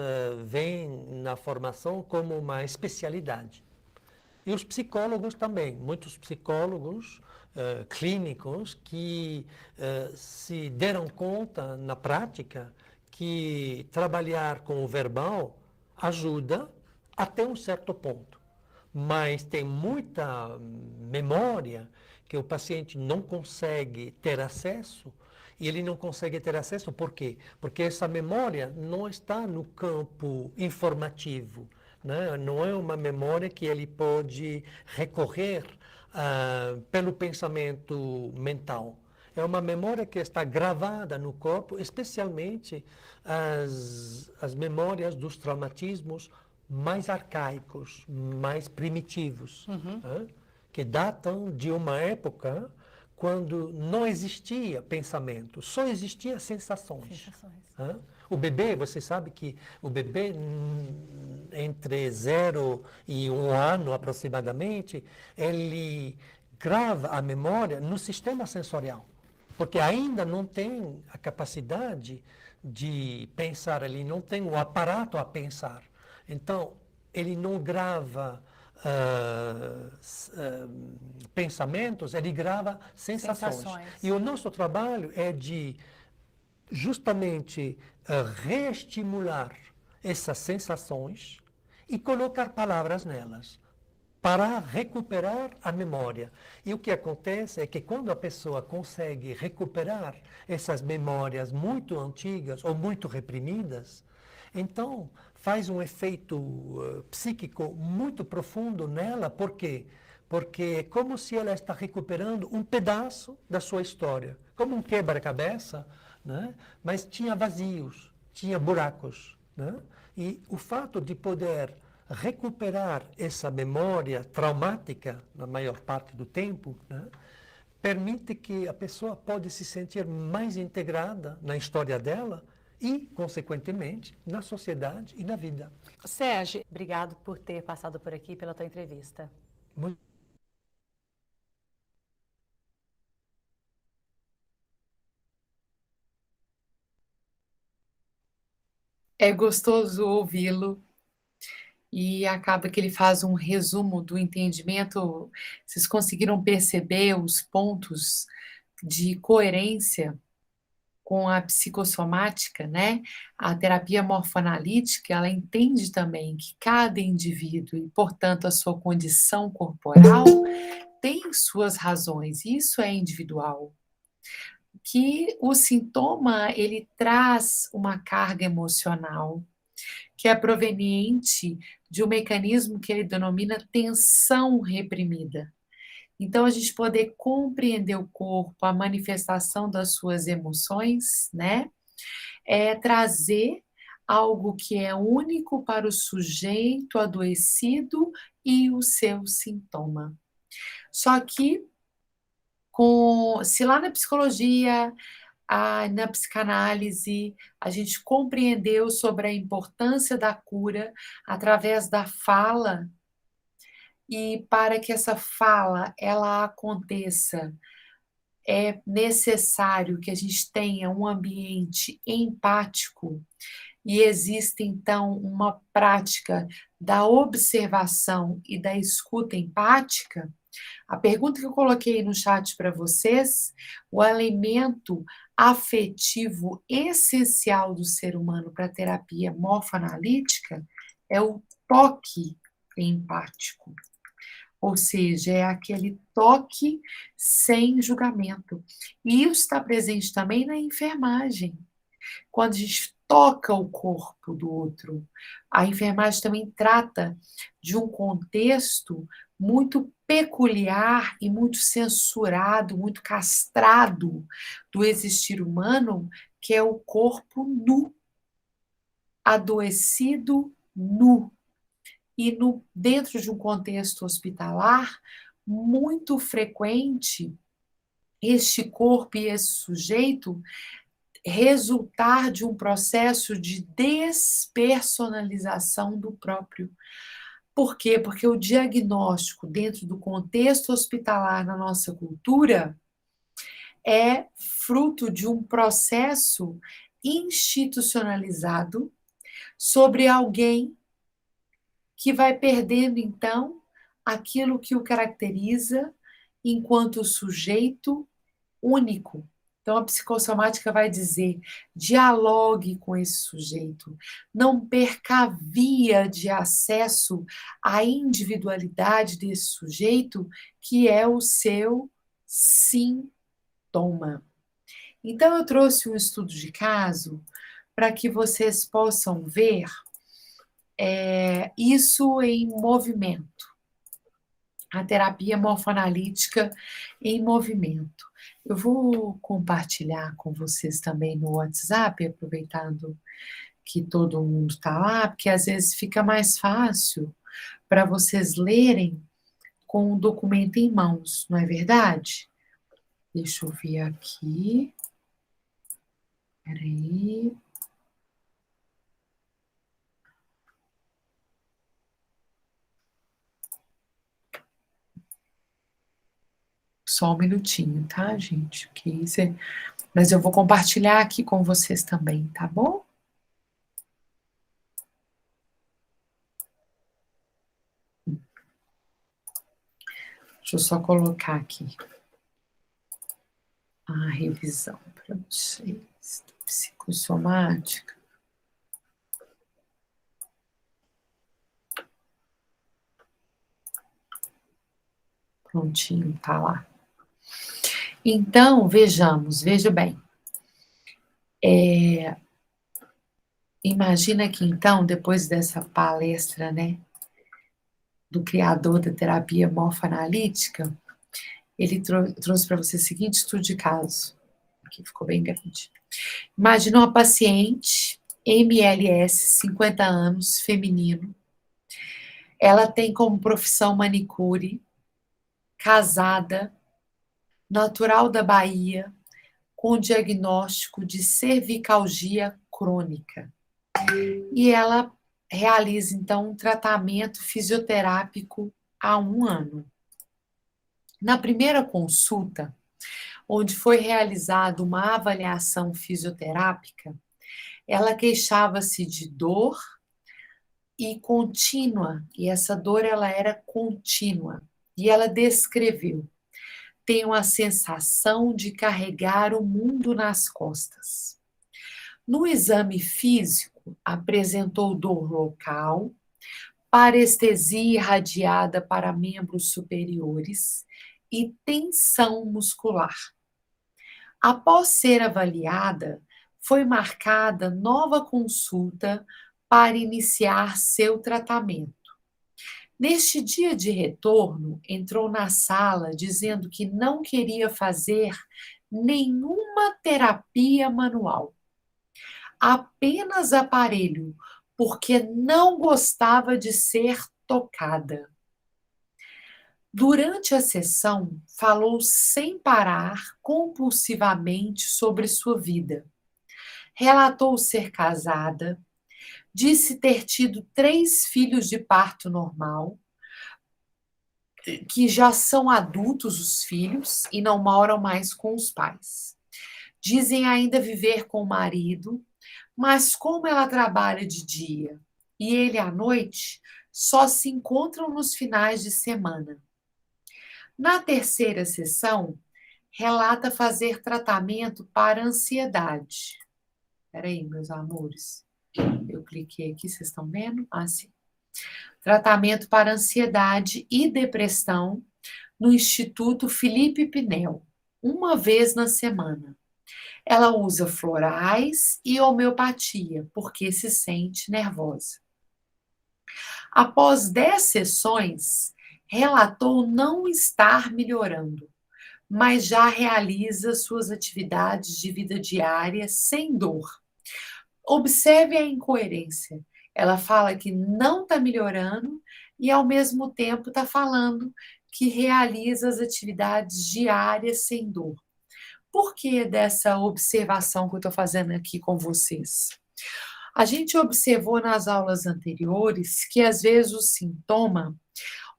veem na formação como uma especialidade. E os psicólogos também, muitos psicólogos clínicos que se deram conta na prática que trabalhar com o verbal ajuda até um certo ponto, mas tem muita memória que o paciente não consegue ter acesso. E ele não consegue ter acesso por quê? Porque essa memória não está no campo informativo, né? Não é uma memória que ele pode recorrer pelo pensamento mental. É uma memória que está gravada no corpo, especialmente as memórias dos traumatismos mais arcaicos, mais primitivos, que datam de uma época quando não existia pensamento, só existia sensações. O bebê, você sabe que o bebê, entre 0 e 1 ano aproximadamente, ele grava a memória no sistema sensorial, porque ainda não tem a capacidade de pensar, ele não tem o aparato a pensar. Então, ele não grava pensamentos, ele grava sensações. E o nosso trabalho é de justamente reestimular essas sensações e colocar palavras nelas para recuperar a memória. E o que acontece é que quando a pessoa consegue recuperar essas memórias muito antigas ou muito reprimidas, então faz um efeito psíquico muito profundo nela. Por quê? Porque é como se ela está recuperando um pedaço da sua história, como um quebra-cabeça, né? Mas tinha vazios, tinha buracos, né? E o fato de poder recuperar essa memória traumática, na maior parte do tempo, né, permite que a pessoa pode se sentir mais integrada na história dela e, consequentemente, na sociedade e na vida. Sérgio, obrigado por ter passado por aqui, pela tua entrevista. Muito É gostoso ouvi-lo e acaba que ele faz um resumo do entendimento. Vocês conseguiram perceber os pontos de coerência com a psicossomática, né? A terapia morfoanalítica, ela entende também que cada indivíduo e, portanto, a sua condição corporal tem suas razões, isso é individual. Que o sintoma, ele traz uma carga emocional que é proveniente de um mecanismo que ele denomina tensão reprimida. Então, a gente poder compreender o corpo, a manifestação das suas emoções, né? É trazer algo que é único para o sujeito adoecido e o seu sintoma. Só que, se lá na psicologia, na psicanálise, a gente compreendeu sobre a importância da cura através da fala, e para que essa fala ela aconteça, é necessário que a gente tenha um ambiente empático e existe então uma prática da observação e da escuta empática. A pergunta que eu coloquei no chat para vocês, o elemento afetivo essencial do ser humano para a terapia morfoanalítica é o toque empático. Ou seja, é aquele toque sem julgamento. E isso está presente também na enfermagem. Quando a gente toca o corpo do outro, a enfermagem também trata de um contexto muito peculiar e muito censurado, muito castrado do existir humano, que é o corpo nu, adoecido nu. E dentro de um contexto hospitalar, muito frequente este corpo e esse sujeito resultar de um processo de despersonalização do próprio. Por quê? Porque o diagnóstico dentro do contexto hospitalar na nossa cultura é fruto de um processo institucionalizado sobre alguém que vai perdendo, então, aquilo que o caracteriza enquanto sujeito único. Então, a psicossomática vai dizer: dialogue com esse sujeito, não perca a via de acesso à individualidade desse sujeito, que é o seu sintoma. Então, eu trouxe um estudo de caso para que vocês possam ver isso em movimento. A terapia morfoanalítica em movimento. Eu vou compartilhar com vocês também no WhatsApp, aproveitando que todo mundo está lá, porque às vezes fica mais fácil para vocês lerem com o documento em mãos, não é verdade? Deixa eu ver aqui. Peraí. Só um minutinho, tá, gente? Mas eu vou compartilhar aqui com vocês também, tá bom? Deixa eu só colocar aqui a revisão para vocês. Psicossomática. Prontinho, tá lá. Então, veja bem. Imagina que, então, depois dessa palestra, né, do criador da terapia morfoanalítica, ele trouxe para você o seguinte estudo de caso. Aqui ficou bem grande. Imagina uma paciente, MLS, 50 anos, feminino. Ela tem como profissão manicure, casada, natural da Bahia, com diagnóstico de cervicalgia crônica. E ela realiza, então, um tratamento fisioterápico há 1 ano. Na primeira consulta, onde foi realizada uma avaliação fisioterápica, Ela queixava-se de dor e contínua, e essa dor ela era contínua. E ela descreveu: tenho a sensação de carregar o mundo nas costas. No exame físico, apresentou dor local, parestesia irradiada para membros superiores e tensão muscular. Após ser avaliada, foi marcada nova consulta para iniciar seu tratamento. Neste dia de retorno, entrou na sala dizendo que não queria fazer nenhuma terapia manual, apenas aparelho, porque não gostava de ser tocada. Durante a sessão, falou sem parar, compulsivamente sobre sua vida. Relatou ser casada, disse ter tido 3 filhos de parto normal, que já são adultos os filhos e não moram mais com os pais. Dizem ainda viver com o marido, mas como ela trabalha de dia e ele à noite, só se encontram nos finais de semana. Na terceira sessão, relata fazer tratamento para ansiedade. Espera aí, meus amores. Eu cliquei aqui, vocês estão vendo? Sim. Tratamento para ansiedade e depressão no Instituto Felipe Pinel, uma vez na semana. Ela usa florais e homeopatia, porque se sente nervosa. Após 10 sessões, relatou não estar melhorando, mas já realiza suas atividades de vida diária sem dor. Observe a incoerência. Ela fala que não está melhorando e, ao mesmo tempo, está falando que realiza as atividades diárias sem dor. Por que dessa observação que eu estou fazendo aqui com vocês? A gente observou nas aulas anteriores que, às vezes, o sintoma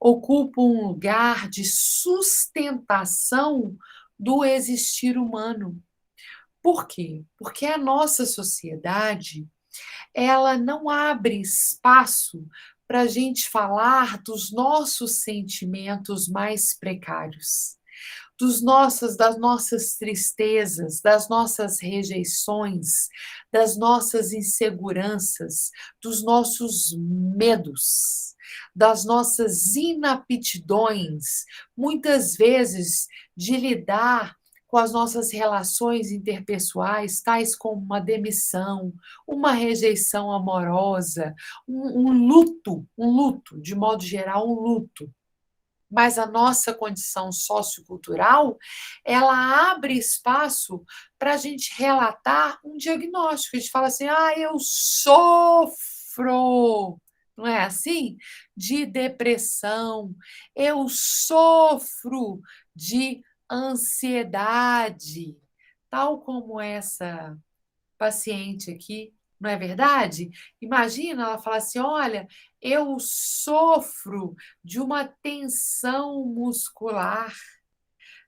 ocupa um lugar de sustentação do existir humano. Por quê? Porque a nossa sociedade, ela não abre espaço para a gente falar dos nossos sentimentos mais precários, das nossas tristezas, das nossas rejeições, das nossas inseguranças, dos nossos medos, das nossas inaptidões, muitas vezes de lidar com as nossas relações interpessoais, tais como uma demissão, uma rejeição amorosa, um luto, de modo geral, um luto. Mas a nossa condição sociocultural, ela abre espaço para a gente relatar um diagnóstico. A gente fala assim, eu sofro, não é assim? De depressão, eu sofro de ansiedade, tal como essa paciente aqui, não é verdade? Imagina ela falar assim, olha, eu sofro de uma tensão muscular,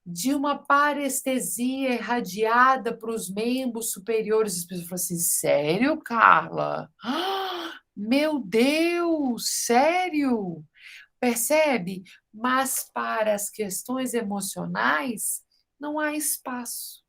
de uma parestesia irradiada para os membros superiores. As pessoas falam assim, sério, Carla? Meu Deus, sério? Percebe? Mas para as questões emocionais, não há espaço.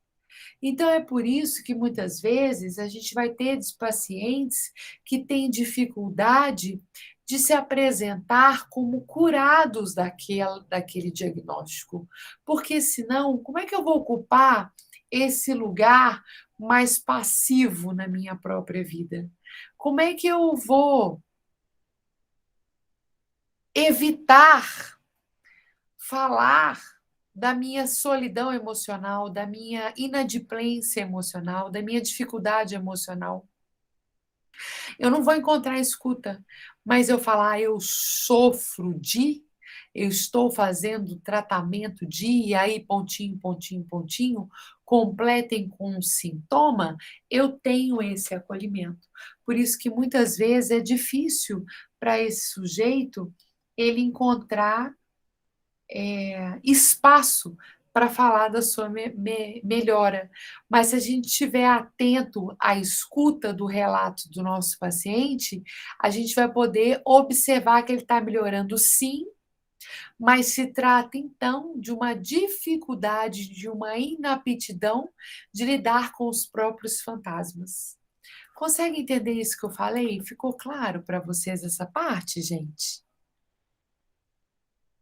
Então, é por isso que muitas vezes a gente vai ter pacientes que têm dificuldade de se apresentar como curados daquele diagnóstico. Porque senão, como é que eu vou ocupar esse lugar mais passivo na minha própria vida? Como é que eu vou evitar falar da minha solidão emocional, da minha inadimplência emocional, da minha dificuldade emocional? Eu não vou encontrar escuta, mas eu falar, eu sofro de, eu estou fazendo tratamento de, e aí pontinho, pontinho, pontinho, completem com um sintoma, eu tenho esse acolhimento. Por isso que muitas vezes é difícil para esse sujeito ele encontrar espaço para falar da sua melhora. Mas se a gente estiver atento à escuta do relato do nosso paciente, a gente vai poder observar que ele está melhorando sim, mas se trata então de uma dificuldade, de uma inaptidão de lidar com os próprios fantasmas. Consegue entender isso que eu falei? Ficou claro para vocês essa parte, gente?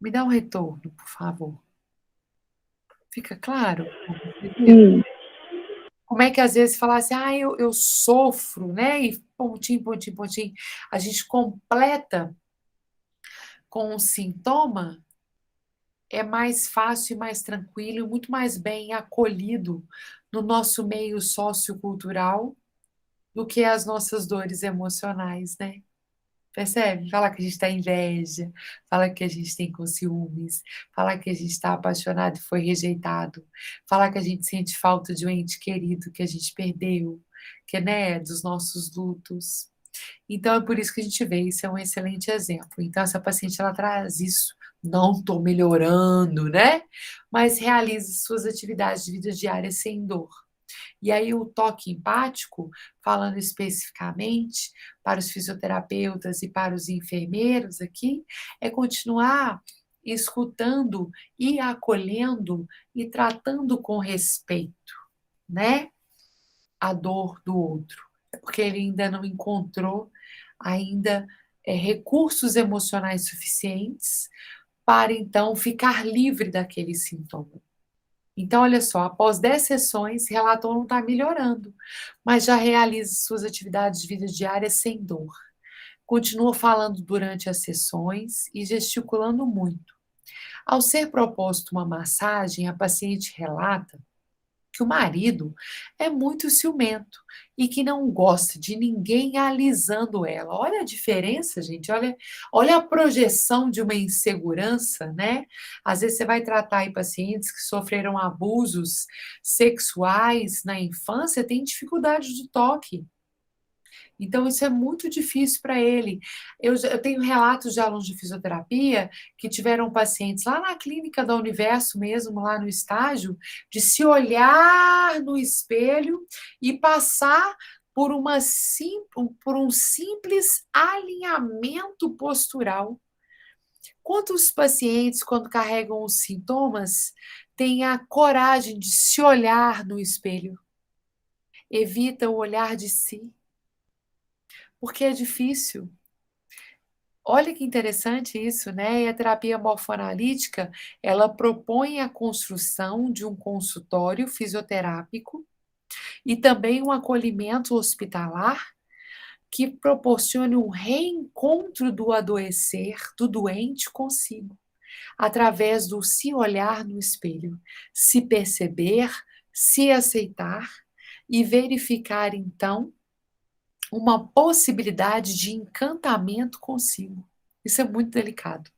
Me dá um retorno, por favor. Fica claro? Como é que às vezes falar assim, eu sofro, né? E pontinho, pontinho, pontinho. A gente completa com um sintoma, é mais fácil e mais tranquilo e muito mais bem acolhido no nosso meio sociocultural do que as nossas dores emocionais, né? Percebe? Fala que a gente está inveja, fala que a gente tem com ciúmes, fala que a gente está apaixonado e foi rejeitado, fala que a gente sente falta de um ente querido que a gente perdeu, que né, dos nossos lutos. Então é por isso que a gente vê, isso é um excelente exemplo. Então essa paciente ela traz isso, não estou melhorando, né? Mas realiza suas atividades de vida diária sem dor. E aí o toque empático, falando especificamente para os fisioterapeutas e para os enfermeiros aqui, é continuar escutando e acolhendo e tratando com respeito, né? A dor do outro. É porque ele ainda não encontrou ainda recursos emocionais suficientes para então ficar livre daquele sintoma. Então, olha só, após 10 sessões, relatou não está melhorando, mas já realiza suas atividades de vida diária sem dor. Continua falando durante as sessões e gesticulando muito. Ao ser proposto uma massagem, a paciente relata que o marido é muito ciumento e que não gosta de ninguém alisando ela. Olha a diferença, gente. Olha a projeção de uma insegurança, né? Às vezes você vai tratar aí pacientes que sofreram abusos sexuais na infância, tem dificuldade de toque. Então, isso é muito difícil para ele. Eu tenho relatos de alunos de fisioterapia que tiveram pacientes lá na clínica da Universo mesmo, lá no estágio, de se olhar no espelho e passar por um simples alinhamento postural. Quantos pacientes, quando carregam os sintomas, têm a coragem de se olhar no espelho? Evita o olhar de si. Porque é difícil. Olha que interessante isso, né? E a terapia morfoanalítica, ela propõe a construção de um consultório fisioterápico e também um acolhimento hospitalar que proporcione um reencontro do adoecer, do doente consigo, através do se olhar no espelho, se perceber, se aceitar e verificar, então, uma possibilidade de encantamento consigo. Isso é muito delicado.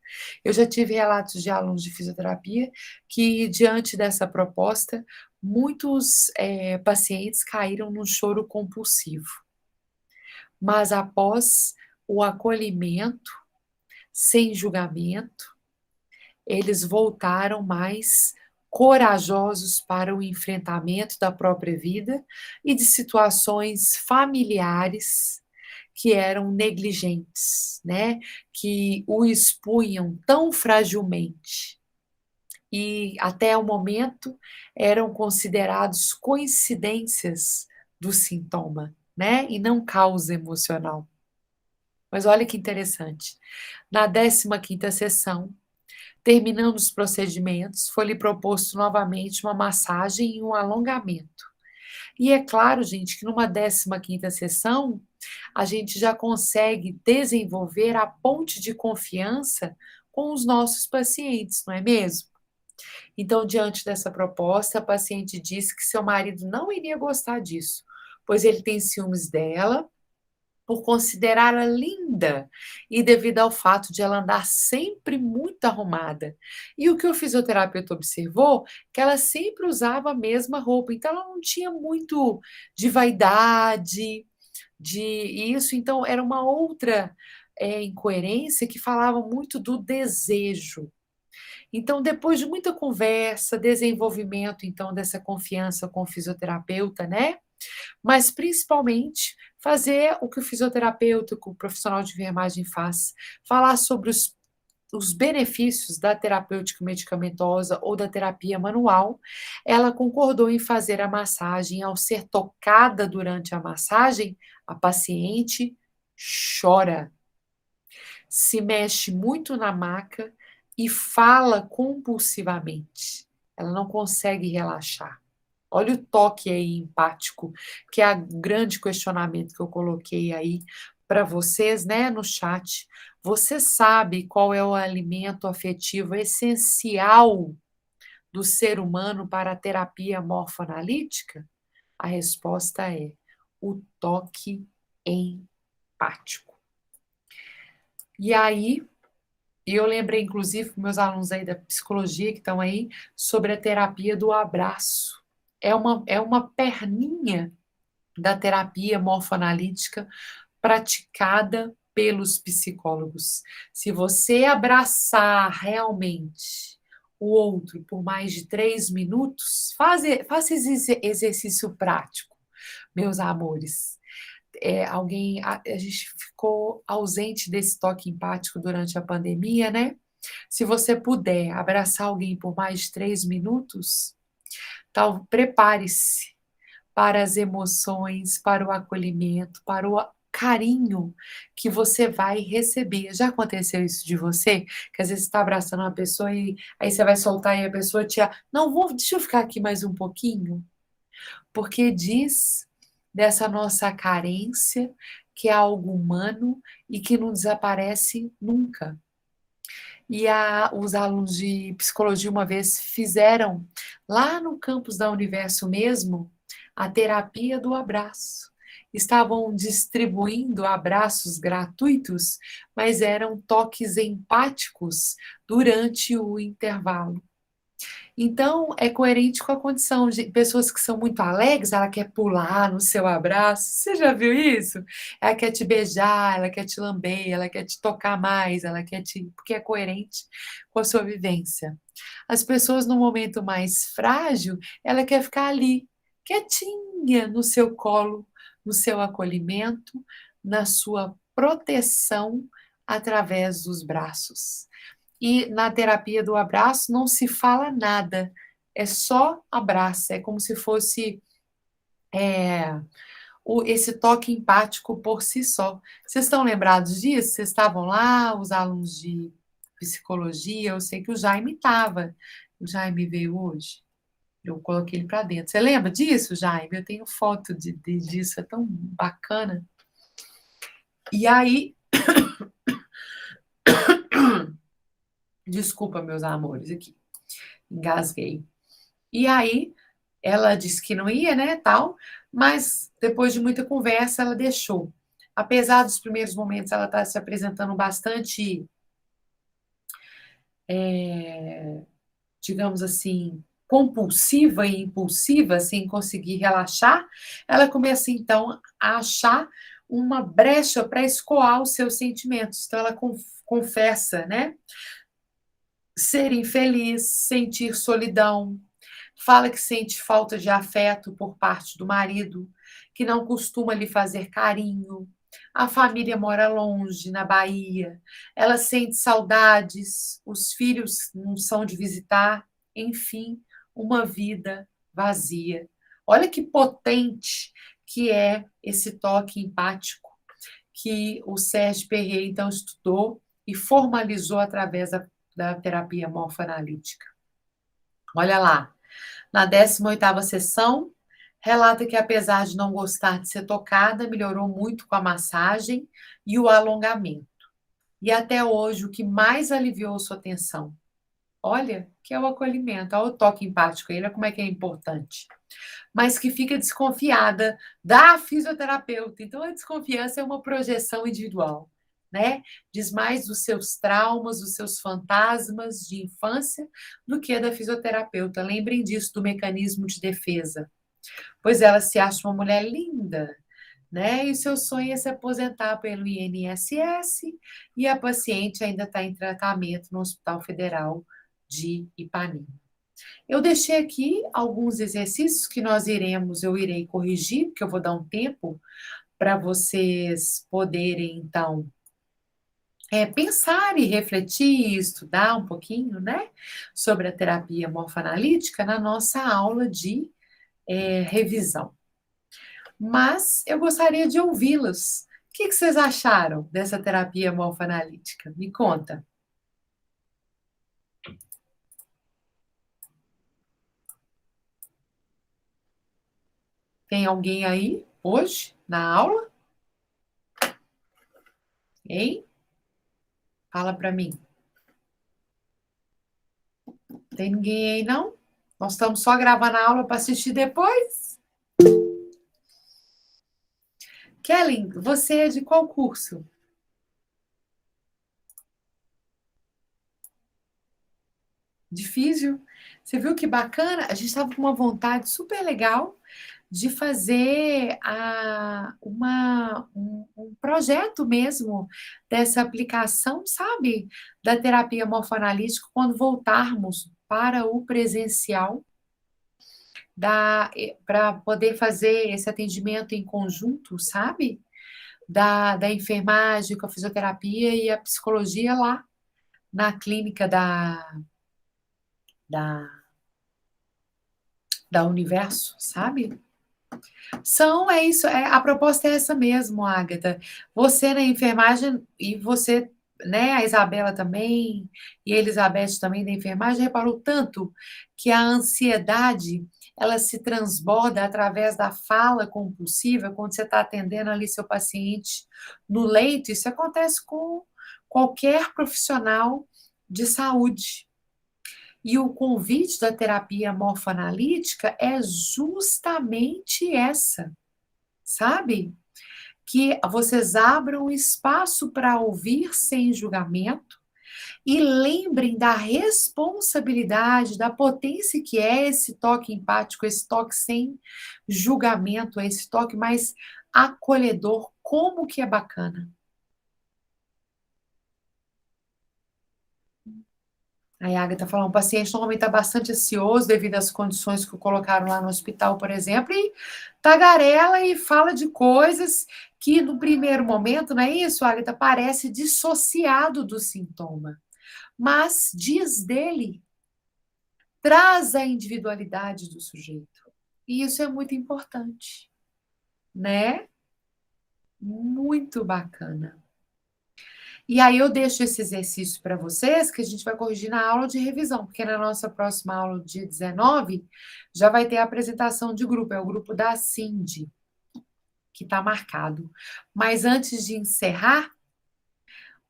Eu já tive relatos de alunos de fisioterapia que, diante dessa proposta, muitos pacientes caíram num choro compulsivo. Mas após o acolhimento, sem julgamento, eles voltaram mais corajosos para o enfrentamento da própria vida e de situações familiares que eram negligentes, né? Que o expunham tão fragilmente. E até o momento eram considerados coincidências do sintoma, né? E não causa emocional. Mas olha que interessante. Na 15ª sessão, terminando os procedimentos, foi-lhe proposto novamente uma massagem e um alongamento. E é claro, gente, que numa 15ª sessão, a gente já consegue desenvolver a ponte de confiança com os nossos pacientes, não é mesmo? Então, diante dessa proposta, a paciente disse que seu marido não iria gostar disso, pois ele tem ciúmes dela, por considerá-la linda e devido ao fato de ela andar sempre muito arrumada. E o que o fisioterapeuta observou, que ela sempre usava a mesma roupa, então ela não tinha muito de vaidade, de isso, então era uma outra incoerência que falava muito do desejo. Então, depois de muita conversa, desenvolvimento, então, dessa confiança com o fisioterapeuta, né? Mas, principalmente, fazer o que o fisioterapeuta, que o profissional de enfermagem faz, falar sobre os benefícios da terapêutica medicamentosa ou da terapia manual, ela concordou em fazer a massagem. Ao ser tocada durante a massagem, a paciente chora, se mexe muito na maca e fala compulsivamente. Ela não consegue relaxar. Olha o toque aí empático, que é o grande questionamento que eu coloquei aí para vocês, né, no chat. Você sabe qual é o alimento afetivo essencial do ser humano para a terapia morfoanalítica? A resposta é o toque empático. E aí, eu lembrei, inclusive, para meus alunos aí da psicologia que estão aí, sobre a terapia do abraço. É uma perninha da terapia morfoanalítica praticada pelos psicólogos. Se você abraçar realmente o outro por mais de 3 minutos, faça esse exercício prático, meus amores. A gente ficou ausente desse toque empático durante a pandemia, né? Se você puder abraçar alguém por mais de 3 minutos, prepare-se para as emoções, para o acolhimento, para o carinho que você vai receber. Já aconteceu isso de você? Que às vezes você está abraçando uma pessoa e aí você vai soltar e a pessoa Não, deixa eu ficar aqui mais um pouquinho. Porque diz dessa nossa carência que é algo humano e que não desaparece nunca. E os alunos de psicologia uma vez fizeram, lá no campus da Universo mesmo, a terapia do abraço. Estavam distribuindo abraços gratuitos, mas eram toques empáticos durante o intervalo. Então, é coerente com a condição de pessoas que são muito alegres, ela quer pular no seu abraço. Você já viu isso? Ela quer te beijar, ela quer te lamber, ela quer te tocar mais, porque é coerente com a sua vivência. As pessoas, no momento mais frágil, ela quer ficar ali, quietinha no seu colo, no seu acolhimento, na sua proteção através dos braços. E na terapia do abraço não se fala nada, é só abraço, é como se fosse esse toque empático por si só. Vocês estão lembrados disso? Vocês estavam lá, os alunos de psicologia, eu sei que o Jaime estava. O Jaime veio hoje, eu coloquei ele para dentro. Você lembra disso, Jaime? Eu tenho foto disso, é tão bacana. E aí... Desculpa, meus amores, aqui. Engasguei. E aí, ela disse que não ia, né, tal, mas depois de muita conversa, ela deixou. Apesar dos primeiros momentos, ela está se apresentando bastante, digamos assim, compulsiva e impulsiva, sem conseguir relaxar. Ela começa, então, a achar uma brecha para escoar os seus sentimentos. Então, ela confessa, né? Ser infeliz, sentir solidão, fala que sente falta de afeto por parte do marido, que não costuma lhe fazer carinho, a família mora longe, na Bahia, ela sente saudades, os filhos não são de visitar, enfim, uma vida vazia. Olha que potente que é esse toque empático que o Serge Perrier, então, estudou e formalizou através da terapia morfoanalítica. Olha lá, na 18ª sessão, relata que apesar de não gostar de ser tocada, melhorou muito com a massagem e o alongamento. E até hoje, o que mais aliviou sua tensão? Olha, que é o acolhimento, olha o toque empático, olha como é que é importante. Mas que fica desconfiada da fisioterapeuta. Então, a desconfiança é uma projeção individual, né? Diz mais dos seus traumas, dos seus fantasmas de infância, do que da fisioterapeuta. Lembrem disso, do mecanismo de defesa. Pois ela se acha uma mulher linda, né? E o seu sonho é se aposentar pelo INSS e a paciente ainda está em tratamento no Hospital Federal de Ipanema. Eu deixei aqui alguns exercícios que eu irei corrigir, porque eu vou dar um tempo para vocês poderem, então, pensar e refletir e estudar um pouquinho, né, sobre a terapia morfoanalítica na nossa aula de revisão. Mas eu gostaria de ouvi-los. O que vocês acharam dessa terapia morfoanalítica? Me conta. Tem alguém aí hoje na aula? Hein? Fala para mim. Tem ninguém aí, não? Nós estamos só gravando a aula para assistir depois? Kelly, você é de qual curso? De físio? Você viu que bacana? A gente estava com uma vontade super legal de fazer um projeto mesmo dessa aplicação, sabe? Da terapia morfoanalítica quando voltarmos para o presencial, para poder fazer esse atendimento em conjunto, sabe? Da enfermagem com a fisioterapia e a psicologia lá na clínica da Universo, sabe? É isso, a proposta é essa mesmo, Agatha. Você na enfermagem e você, né, a Isabela também, e a Elizabeth também da enfermagem, reparou tanto que a ansiedade, ela se transborda através da fala compulsiva quando você está atendendo ali seu paciente no leito. Isso acontece com qualquer profissional de saúde. E o convite da terapia morfoanalítica é justamente essa, sabe? Que vocês abram espaço para ouvir sem julgamento e lembrem da responsabilidade, da potência que é esse toque empático, esse toque sem julgamento, esse toque mais acolhedor. Como que é bacana. A Agatha falou, o paciente normalmente está bastante ansioso devido às condições que o colocaram lá no hospital, por exemplo, e tagarela e fala de coisas que no primeiro momento, não é isso, Agatha? Parece dissociado do sintoma. Mas diz dele, traz a individualidade do sujeito. E isso é muito importante, né? Muito bacana. E aí eu deixo esse exercício para vocês, que a gente vai corrigir na aula de revisão, porque na nossa próxima aula, dia 19, já vai ter a apresentação de grupo, é o grupo da Cindy, que está marcado. Mas antes de encerrar,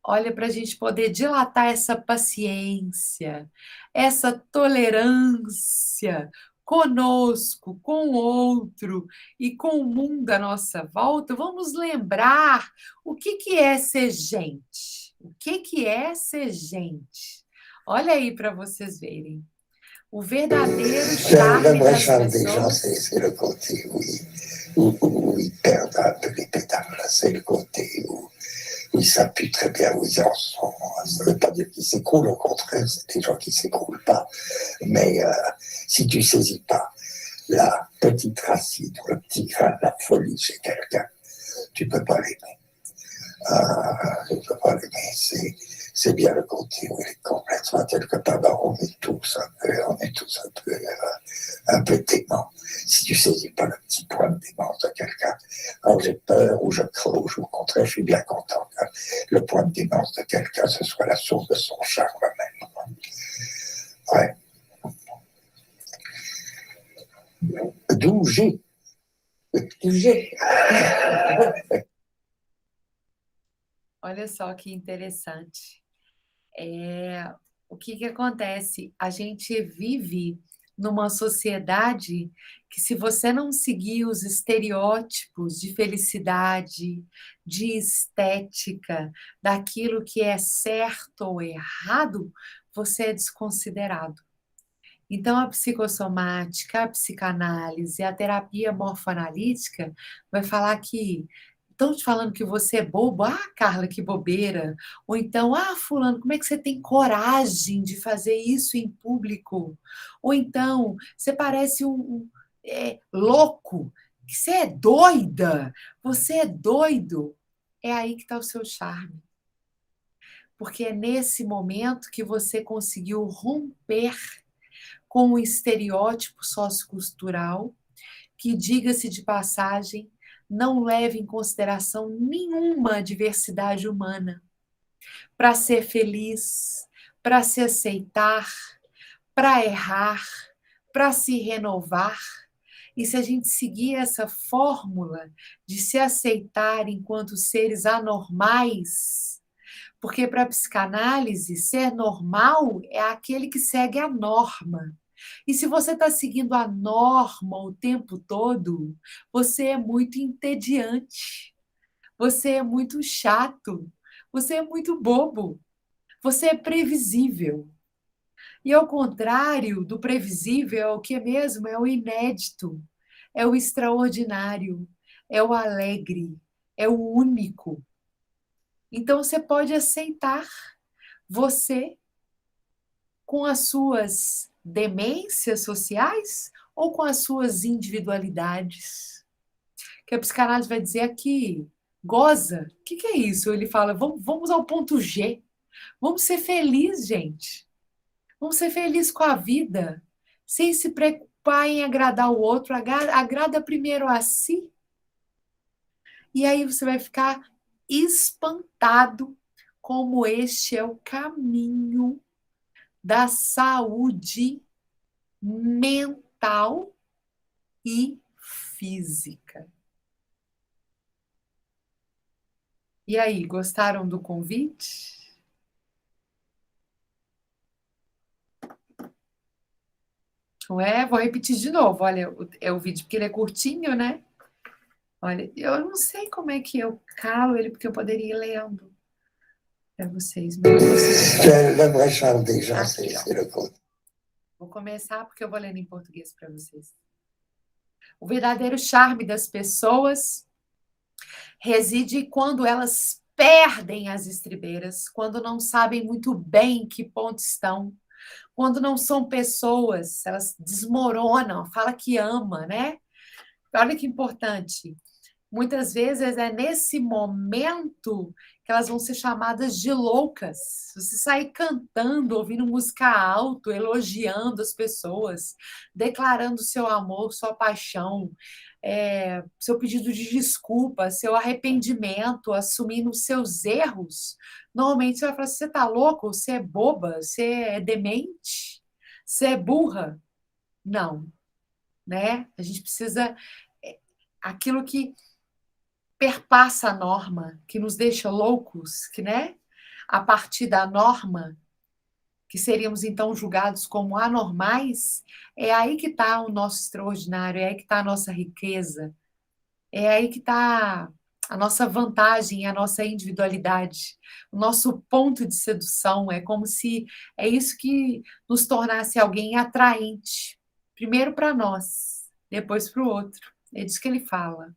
olha, para a gente poder dilatar essa paciência, essa tolerância conosco, com o outro e com o mundo à nossa volta, vamos lembrar o que é ser gente. O que é ser gente? Olha aí para vocês verem. O verdadeiro charme das pessoas. C'est le côté où ils perdent un peu les pédales. C'est le côté où ils savent plus très bien où ils en sont. Ça ne veut pas dire qu'ils s'écroulent, au contraire, c'est des gens qui ne s'écroulent pas. Mais si tu ne saisis pas la petite racine ou le petit grain de la folie chez quelqu'un, tu ne peux pas l'aimer. Tu ne peux pas l'aimer. C'est bien le côté où il est complètement quelque part. On est tous un peu déments. Si tu ne saisis pas le petit point de démence de quelqu'un, alors j'ai peur ou je croche, ou au contraire, je suis bien content que le point de démence de quelqu'un, ce soit la source de son charme même. Ouais. D'où j'ai. Olha só que interessante. O que acontece? A gente vive numa sociedade que, se você não seguir os estereótipos de felicidade, de estética, daquilo que é certo ou errado, você é desconsiderado. Então, a psicossomática, a psicanálise, a terapia morfoanalítica vai falar que estão te falando que você é bobo. Ah, Carla, que bobeira. Ou então, ah, fulano, como é que você tem coragem de fazer isso em público? Ou então, você parece louco, que você é doida, você é doido. É aí que está o seu charme. Porque é nesse momento que você conseguiu romper com o estereótipo sociocultural que, diga-se de passagem, não leva em consideração nenhuma diversidade humana. Para ser feliz, para se aceitar, para errar, para se renovar. E se a gente seguir essa fórmula de se aceitar enquanto seres anormais, porque para a psicanálise, ser normal é aquele que segue a norma. E se você está seguindo a norma o tempo todo, você é muito entediante, você é muito chato, você é muito bobo, você é previsível. E ao contrário do previsível, é o que mesmo? É o inédito, é o extraordinário, é o alegre, é o único. Então você pode aceitar você com as suas demências sociais ou com as suas individualidades. Que a psicanálise vai dizer aqui, goza. O que é isso? Ele fala, vamos ao ponto G. Vamos ser felizes, gente. Vamos ser felizes com a vida, sem se preocupar em agradar o outro. Agrada primeiro a si. E aí você vai ficar espantado como este é o caminho da saúde mental e física. E aí, gostaram do convite? Não é? Vou repetir de novo. Olha, é o vídeo porque ele é curtinho, né? Olha, eu não sei como é que eu calo ele, porque eu poderia ir lendo para vocês. Mas Le vrai charme des gens, aqui, c'est le côté. vou começar porque eu vou lendo em português para vocês. O verdadeiro charme das pessoas reside quando elas perdem as estribeiras, quando não sabem muito bem em que ponto estão, quando não são pessoas, elas desmoronam, fala que ama, né? Olha que importante. Muitas vezes é nesse momento que elas vão ser chamadas de loucas. Você sair cantando, ouvindo música alto, elogiando as pessoas, declarando seu amor, sua paixão, seu pedido de desculpa, seu arrependimento, assumindo os seus erros. Normalmente você vai falar assim, você tá louco? Você é boba? Você é demente? Você é burra? Não, né? A gente precisa... aquilo que perpassa a norma, que nos deixa loucos, que, né? A partir da norma, que seríamos então julgados como anormais, é aí que está o nosso extraordinário, é aí que está a nossa riqueza, é aí que está a nossa vantagem, a nossa individualidade, o nosso ponto de sedução. É como se é isso que nos tornasse alguém atraente, primeiro para nós, depois para o outro. É disso que ele fala.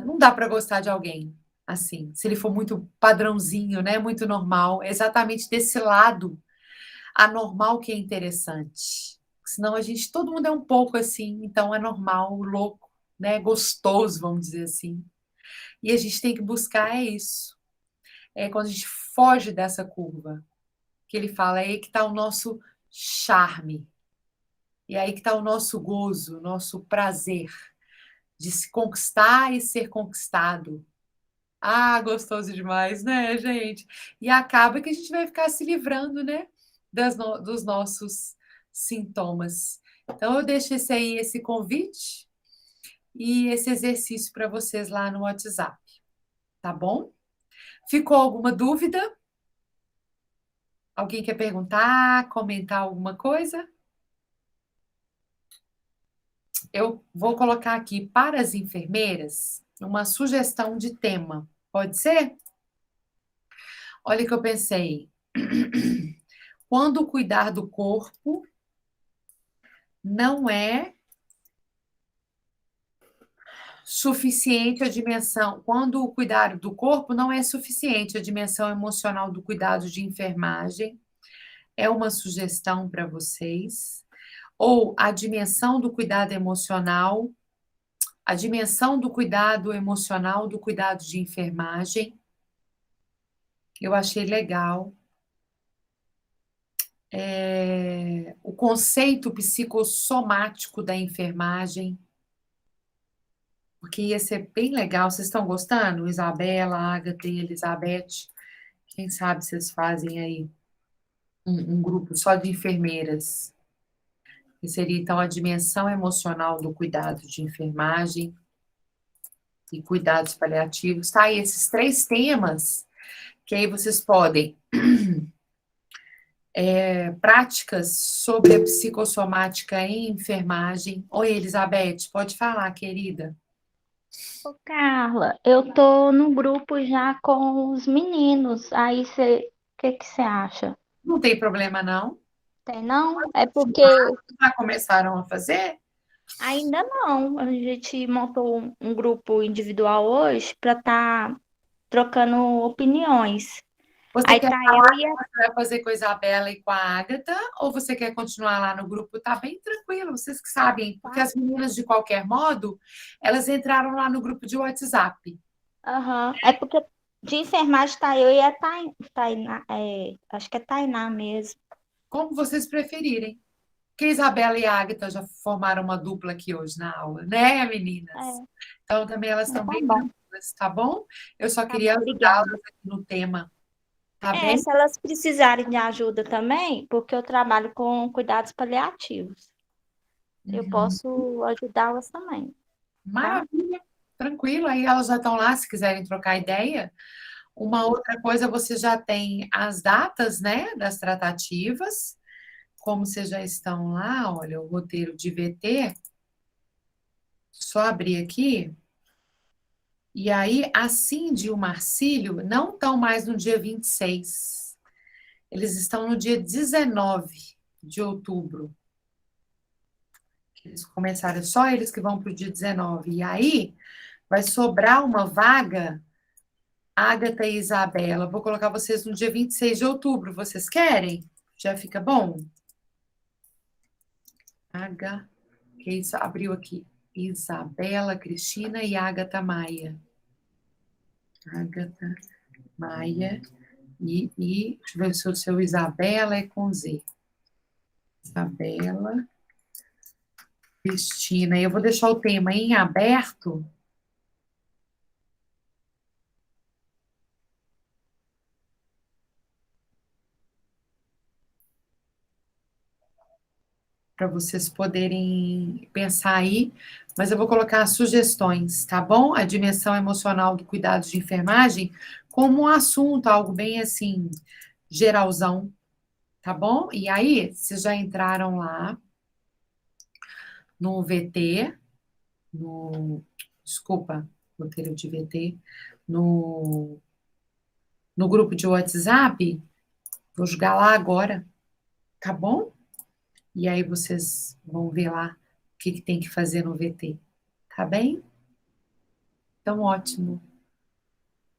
Não dá para gostar de alguém assim, se ele for muito padrãozinho, né? Muito normal. É exatamente desse lado anormal que é interessante. Senão todo mundo é um pouco assim, então é normal, louco, né? Gostoso, vamos dizer assim. E a gente tem que buscar isso. É quando a gente foge dessa curva, que ele fala, é aí que está o nosso charme. E é aí que está o nosso gozo, o nosso prazer de se conquistar e ser conquistado. Ah, gostoso demais, né, gente? E acaba que a gente vai ficar se livrando, né, dos nossos sintomas. Então, eu deixo esse convite e esse exercício para vocês lá no WhatsApp, tá bom? Ficou alguma dúvida? Alguém quer perguntar, comentar alguma coisa? Eu vou colocar aqui para as enfermeiras uma sugestão de tema. Pode ser? Olha o que eu pensei. Quando cuidar do corpo não é suficiente a dimensão, quando o cuidado do corpo não é suficiente, a dimensão emocional do cuidado de enfermagem é uma sugestão para vocês, ou a dimensão do cuidado emocional, a dimensão do cuidado emocional do cuidado de enfermagem, eu achei legal. O conceito psicossomático da enfermagem, porque ia ser bem legal. Vocês estão gostando? Isabela, Agatha e Elizabeth, quem sabe vocês fazem aí um grupo só de enfermeiras, que seria então a dimensão emocional do cuidado de enfermagem e cuidados paliativos, tá? E esses 3 temas, que aí vocês podem práticas sobre a psicossomática em enfermagem. Oi, Elizabeth, pode falar, querida. Ô, Carla, eu tô no grupo já com os meninos. Aí o que que você acha? Não tem problema, não? Tem não? É porque Já começaram a fazer? ainda não. A gente montou um grupo individual hoje para estar trocando opiniões. Você Aí quer tá falar eu e que você vai fazer com a Isabela e com a Agatha, ou você quer continuar lá no grupo? Tá bem tranquilo, vocês que sabem, porque as meninas, de qualquer modo, elas entraram lá no grupo de WhatsApp. Aham. É porque de enfermagem tá eu e a Tainá, acho que é Tainá mesmo. Como vocês preferirem. Porque a Isabela e a Agatha já formaram uma dupla aqui hoje na aula, né, meninas? É. Então, também elas estão Tá bem bom. tranquilas, tá bom? Eu só Tá queria bom, obrigada. ajudá-las aqui no tema, tá bem? Se elas precisarem de ajuda também, porque eu trabalho com cuidados paliativos, eu posso ajudá-las também. Maravilha, tranquilo. Aí elas já estão lá, se quiserem trocar ideia. Uma outra coisa, você já tem as datas, né, das tratativas. Como vocês já estão lá, olha, o roteiro de VT. Só abrir aqui. E aí, a Cindy e o Marcílio não estão mais no dia 26. Eles estão no dia 19 de outubro. Eles começaram, só eles que vão para o dia 19. E aí, vai sobrar uma vaga, Agatha e Isabela. Vou colocar vocês no dia 26 de outubro. Vocês querem? Já fica bom? Que isso abriu aqui. Isabela, Cristina e Agatha Maia. Agatha Maia e deixa eu ver se o seu Isabela é com Z. Isabela, Cristina. Eu vou deixar o tema em aberto. Para vocês poderem pensar aí, mas eu vou colocar as sugestões, tá bom? A dimensão emocional do cuidado de enfermagem como um assunto, algo bem assim, geralzão, tá bom? E aí, vocês já entraram lá no VT, desculpa, roteiro de VT, no grupo de WhatsApp, vou jogar lá agora, tá bom? E aí vocês vão ver lá o que tem que fazer no VT. Tá bem? Então, ótimo.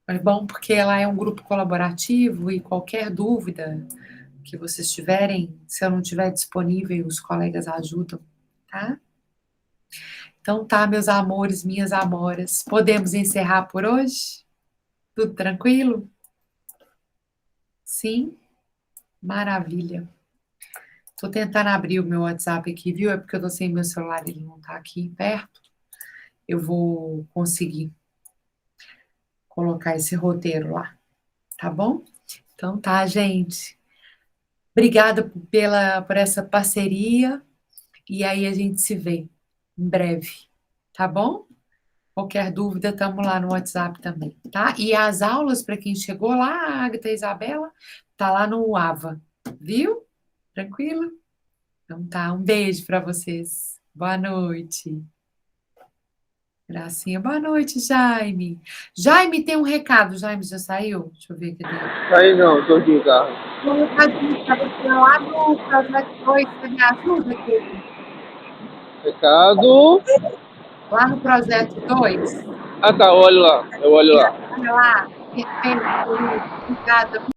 É bom porque ela é um grupo colaborativo e qualquer dúvida que vocês tiverem, se eu não estiver disponível, os colegas ajudam, tá? Então tá, meus amores, minhas amoras. Podemos encerrar por hoje? Tudo tranquilo? Sim? Maravilha. Tô tentando abrir o meu WhatsApp aqui, viu? É porque eu tô sem meu celular, ele não tá aqui perto. Eu vou conseguir colocar esse roteiro lá, tá bom? Então tá, gente. Obrigada por essa parceria. E aí a gente se vê em breve, tá bom? Qualquer dúvida, estamos lá no WhatsApp também, tá? E as aulas, para quem chegou lá, a Agatha e a Isabela, tá lá no AVA, viu? Tranquilo? Então tá, um beijo para vocês. Boa noite. Gracinha, boa noite, Jaime. Jaime, tem um recado. Jaime já saiu? Deixa eu ver aqui. Aí não, tô aqui no carro. Um recadinho para você lá no Projeto 2, você me ajuda, querido? Recado. Lá no projeto 2. Ah, tá, eu olho lá. Olha lá. Perfeito. Obrigada.